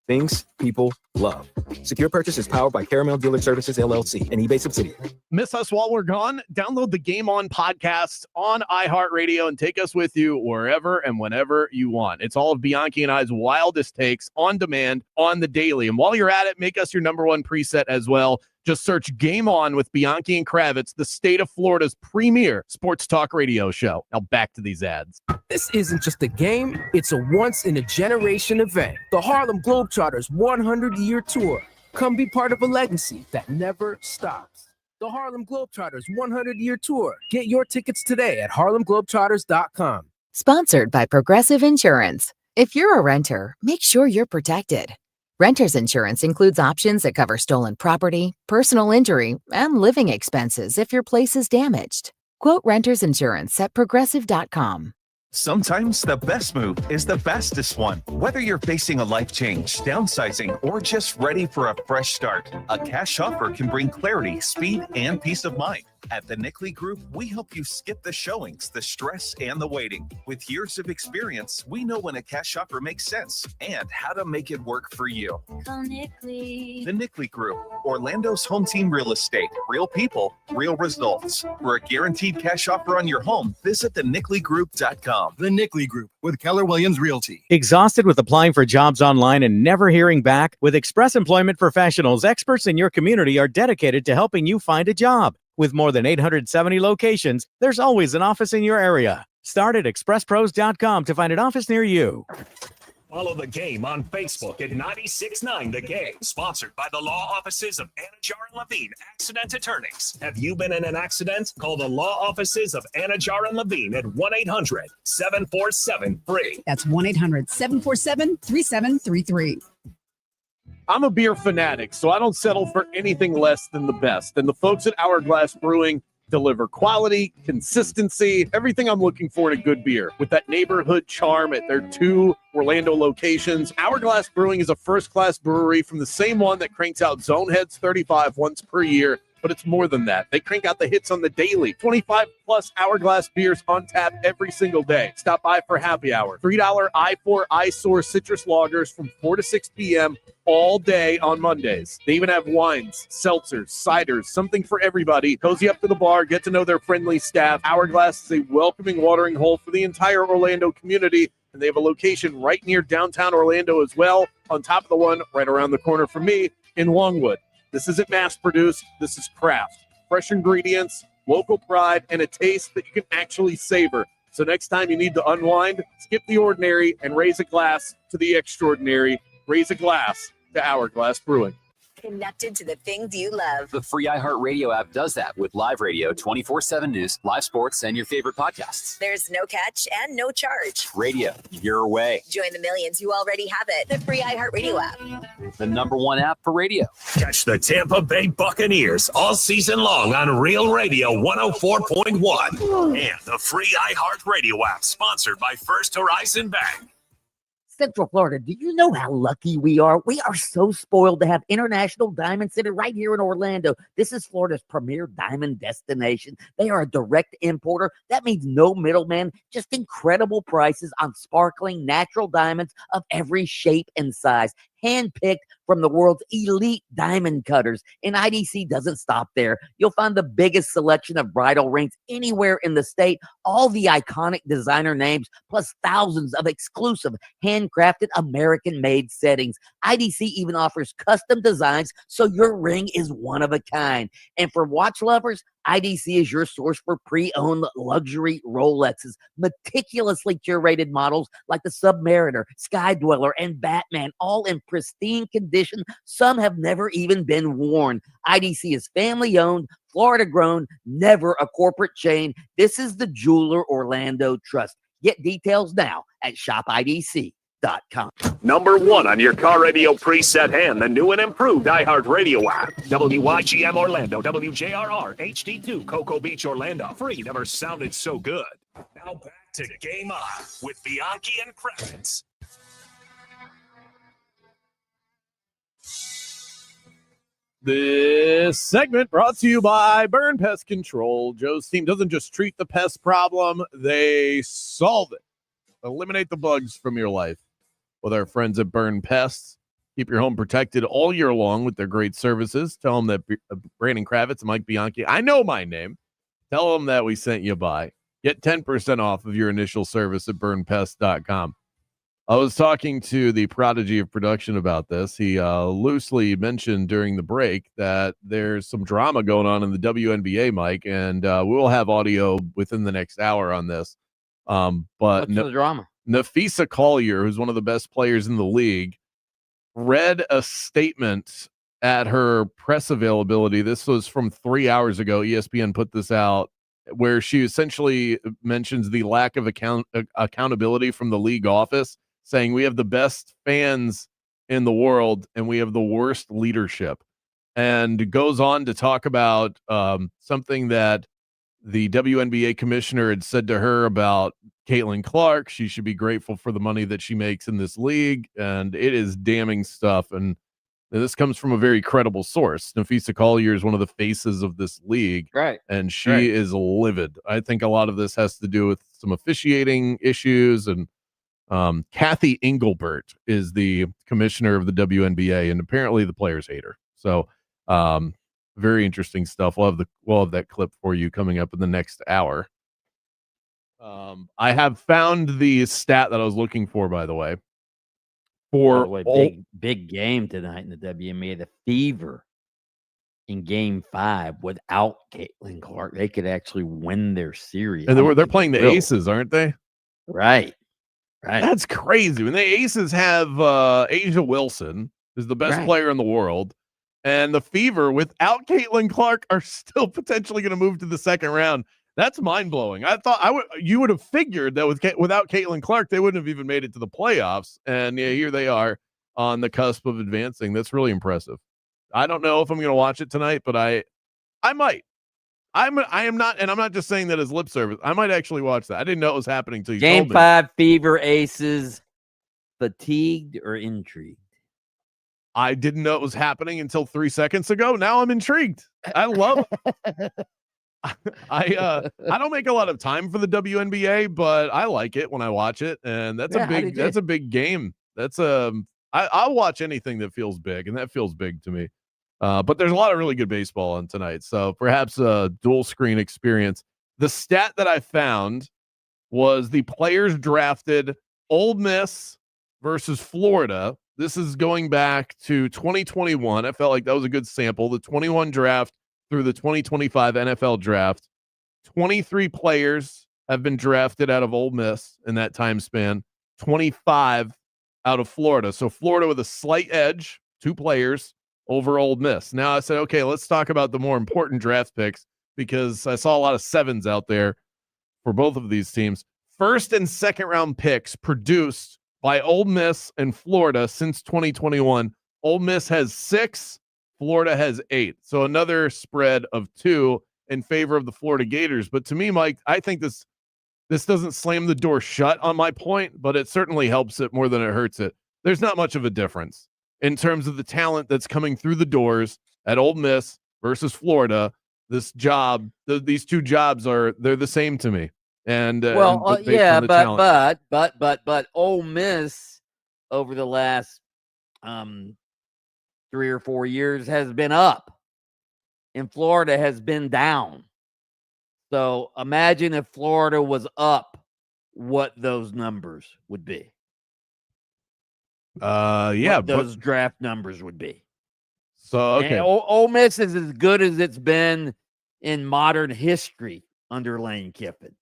Things people love. Secure Purchase is powered by Caramel Dealer Services, LLC, an eBay subsidiary. Miss us while we're gone? Download the Game On podcast on iHeartRadio and take us with you wherever and whenever you want. It's all of Bianchi and I's wildest takes on demand on the daily. And while you're at it, make us your #1 preset as well. Just search Game On with Bianchi and Kravitz, the state of Florida's premier sports talk radio show. Now back to these ads. This isn't just a game, it's a once-in-a-generation event. The Harlem Globetrotters 100-year tour. Come be part of a legacy that never stops. The Harlem Globetrotters 100-year tour. Get your tickets today at harlemglobetrotters.com. Sponsored by Progressive Insurance. If you're a renter, make sure you're protected. Renter's insurance includes options that cover stolen property, personal injury, and living expenses if your place is damaged. Quote renter's insurance at progressive.com. Sometimes the best move is the fastest one. Whether you're facing a life change, downsizing, or just ready for a fresh start, a cash offer can bring clarity, speed, and peace of mind. At the Nickley Group, we help you skip the showings, the stress, and the waiting. With years of experience, we know when a cash offer makes sense and how to make it work for you. Call Nickley. The Nickley Group, Orlando's home team real estate. Real people, real results. For a guaranteed cash offer on your home, visit thenickley.group.com. The Nickley Group with Keller Williams Realty. Exhausted with applying for jobs online and never hearing back? With Express Employment Professionals, experts in your community are dedicated to helping you find a job. With more than 870 locations, there's always an office in your area. Start at expresspros.com to find an office near you. Follow the game on Facebook at 96.9 The Game. Sponsored by the law offices of Anajar and Levine, accident attorneys. Have you been in an accident? Call the law offices of Anajar and Levine at 1-800-747-FREE. That's 1-800-747-3733. I'm a beer fanatic, so I don't settle for anything less than the best. And the folks at Hourglass Brewing deliver quality, consistency, everything I'm looking for in a good beer. With that neighborhood charm at their 2 Orlando locations, Hourglass Brewing is a first-class brewery from the same one that cranks out Zoneheads 35 once per year. But it's more than that. They crank out the hits on the daily. 25-plus Hourglass beers on tap every single day. Stop by for happy hour. $3 I4 iSource citrus lagers from 4 to 6 p.m. all day on Mondays. They even have wines, seltzers, ciders, something for everybody. Cozy up to the bar, get to know their friendly staff. Hourglass is a welcoming watering hole for the entire Orlando community, and they have a location right near downtown Orlando as well, on top of the one right around the corner from me in Longwood. This isn't mass-produced. This is craft. Fresh ingredients, local pride, and a taste that you can actually savor. So next time you need to unwind, skip the ordinary and raise a glass to the extraordinary. Raise a glass to Hourglass Brewing. Connected to the things you love. The free iHeartRadio app does that with live radio, 24/7 news, live sports, and your favorite podcasts. There's no catch and no charge. Radio, your way. Join the millions who already have it. The free iHeartRadio app. The #1 app for radio. Catch the Tampa Bay Buccaneers all season long on Real Radio 104.1 and the free iHeartRadio app, sponsored by First Horizon Bank. Central Florida, do you know how lucky we are? We are so spoiled to have International Diamond Center right here in Orlando. This is Florida's premier diamond destination. They are a direct importer. That means no middleman, just incredible prices on sparkling natural diamonds of every shape and size, handpicked from the world's elite diamond cutters. And IDC doesn't stop there. You'll find the biggest selection of bridal rings anywhere in the state, all the iconic designer names, plus thousands of exclusive handcrafted American-made settings. IDC even offers custom designs, so your ring is one of a kind. And for watch lovers, IDC is your source for pre-owned luxury Rolexes, meticulously curated models like the Submariner, Sky Dweller, and Batman, all in pristine condition. Some have never even been worn. IDC is family-owned, Florida-grown, never a corporate chain. This is the Jeweler Orlando Trust. Get details now at shopidc.com. #1 on your car radio preset and the new and improved iHeartRadio app. WYGM Orlando, WJRR, HD2, Cocoa Beach, Orlando. Free never sounded so good. Now back to Game On with Bianchi and Kravitz. This segment brought to you by Burn Pest Control. Joe's team doesn't just treat the pest problem, they solve it. Eliminate the bugs from your life with our friends at Burn Pests. Keep your home protected all year long with their great services. Tell them that Brandon Kravitz and Mike Bianchi, I know my name. Tell them that we sent you by. Get 10% off of your initial service at burnpest.com. I was talking to the prodigy of production about this. He loosely mentioned during the break that there's some drama going on in the WNBA, Mike, and we will have audio within the next hour on this. But What's the drama? Nafisa Collier, who's one of the best players in the league, read a statement at her press availability. This was from 3 hours ago. ESPN put this out, where she essentially mentions the lack of accountability from the league office, saying we have the best fans in the world and we have the worst leadership, and goes on to talk about something that the WNBA commissioner had said to her about Caitlin Clark. She should be grateful for the money that she makes in this league, and it is damning stuff. And this comes from a very credible source. Nafisa Collier is one of the faces of this league, right? And she is livid. I think a lot of this has to do with some officiating issues, and Kathy Engelbert is the commissioner of the WNBA, and apparently the players hate her. So very interesting stuff. We'll have that clip for you coming up in the next hour. I have found the stat that I was looking for, by the way. Big game tonight in the WNBA. The Fever in Game 5 without Caitlin Clark, they could actually win their series. And they're playing the Aces, aren't they? Right. That's crazy. When the Aces have Asia Wilson, who's the best player in the world, and the Fever without Caitlin Clark are still potentially going to move to the second round. That's mind-blowing. I thought you would have figured that without Caitlin Clark, they wouldn't have even made it to the playoffs. And yeah, here they are on the cusp of advancing. That's really impressive. I don't know if I'm going to watch it tonight, but I might. I am not, and I'm not just saying that as lip service. I might actually watch that. I didn't know it was happening until you Game told me. 5, Fever Aces, fatigued or intrigued? I didn't know it was happening until 3 seconds ago. Now I'm intrigued. I love it. I don't make a lot of time for the WNBA, but I like it when I watch it, and that's a big game. I'll watch anything that feels big, and that feels big to me. But there's a lot of really good baseball on tonight, so perhaps a dual screen experience. The stat that I found was the players drafted Ole Miss versus Florida. This is going back to 2021. I felt like that was a good sample. The 21 draft through the 2025 NFL draft. 23 players have been drafted out of Ole Miss in that time span. 25 out of Florida. So Florida with a slight edge, 2 players over Ole Miss. Now I said, okay, let's talk about the more important draft picks because I saw a lot of 7s out there for both of these teams. First and second round picks produced by Ole Miss and Florida since 2021. Ole Miss has 6, Florida has 8. So another spread of 2 in favor of the Florida Gators. But to me, Mike, I think this doesn't slam the door shut on my point, but it certainly helps it more than it hurts it. There's not much of a difference in terms of the talent that's coming through the doors at Ole Miss versus Florida. These 2 jobs they're the same to me. And yeah, but Ole Miss over the last 3 or 4 years has been up, and Florida has been down. So imagine if Florida was up, what those numbers would be. What those draft numbers would be. So okay, Ole Miss is as good as it's been in modern history under Lane Kiffin.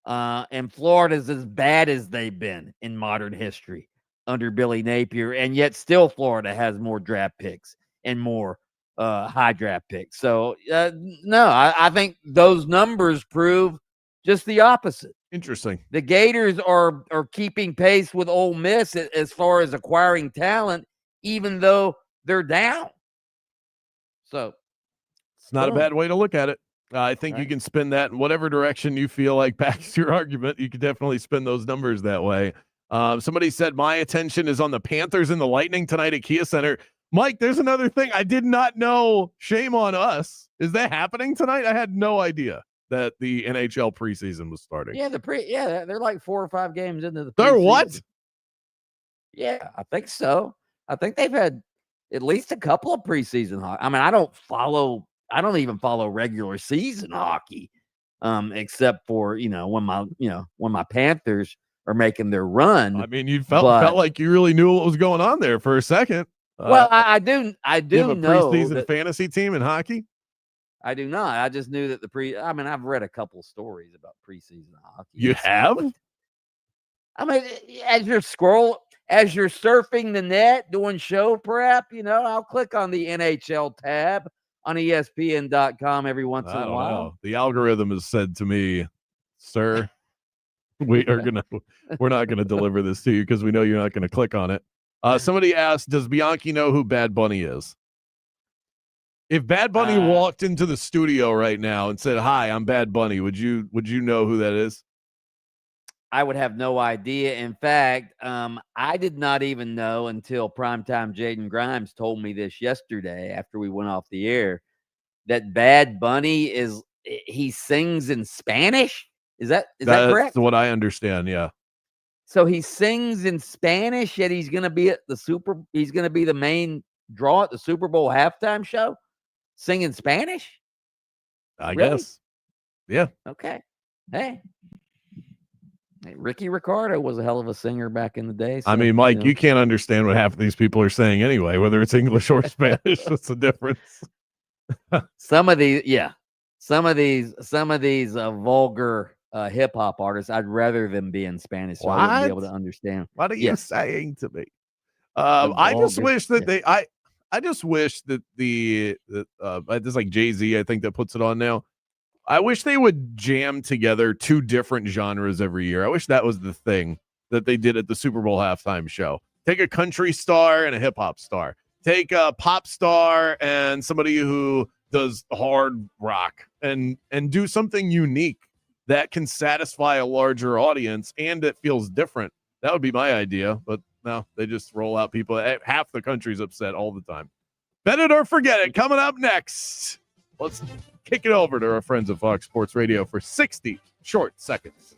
And Florida's as bad as they've been in modern history under Billy Napier, and yet still Florida has more draft picks and more high draft picks. So no, I think those numbers prove just the opposite. Interesting. The Gators are keeping pace with Ole Miss as far as acquiring talent, even though they're down. So it's not a bad way to look at it. I think you can spin that in whatever direction you feel like backs your argument. You can definitely spin those numbers that way. Somebody said my attention is on the Panthers and the Lightning tonight at Kia Center. Mike, there's another thing I did not know. Shame on us. Is that happening tonight? I had no idea that the NHL preseason was starting. Yeah, they're like 4 or 5 games into the preseason. They're what? Yeah, I think so. I think they've had at least a couple of preseason hockey. I mean, I don't even follow regular season hockey, except for when my Panthers are making their run. I mean, you felt like you really knew what was going on there for a second. Well, I do you have a know preseason fantasy team in hockey. I do not. I just knew that I've read a couple stories about preseason hockey. You have? I mean, as you're surfing the net doing show prep, I'll click on the NHL tab on ESPN.com every once in a while. Know. The algorithm has said to me, sir, we're not gonna deliver this to you because we know you're not gonna click on it. Somebody asked, does Bianchi know who Bad Bunny is? If Bad Bunny walked into the studio right now and said, "Hi, I'm Bad Bunny," would you know who that is? I would have no idea. In fact, I did not even know until primetime Jaden Grimes told me this yesterday after we went off the air that Bad Bunny he sings in Spanish. Is that correct? That's what I understand. Yeah. So he sings in Spanish, yet he's going to be he's going to be the main draw at the Super Bowl halftime show, singing Spanish. I guess. Yeah. Okay. Hey, Ricky Ricardo was a hell of a singer back in the day. So, I mean, Mike, you can't understand what half of these people are saying anyway, whether it's English or Spanish. That's the difference. Some of these vulgar hip hop artists, I'd rather them be in Spanish so I wouldn't be able to understand. What are you saying to me? I just wish that I just wish that there's like Jay-Z, I think, that puts it on now. I wish they would jam together 2 different genres every year. I wish that was the thing that they did at the Super Bowl halftime show. Take a country star and a hip hop star. Take a pop star and somebody who does hard rock and do something unique that can satisfy a larger audience and it feels different. That would be my idea, but no, they just roll out people. Half the country's upset all the time. Bet it or forget it. Coming up next, let's kick it over to our friends at Fox Sports Radio for 60 short seconds.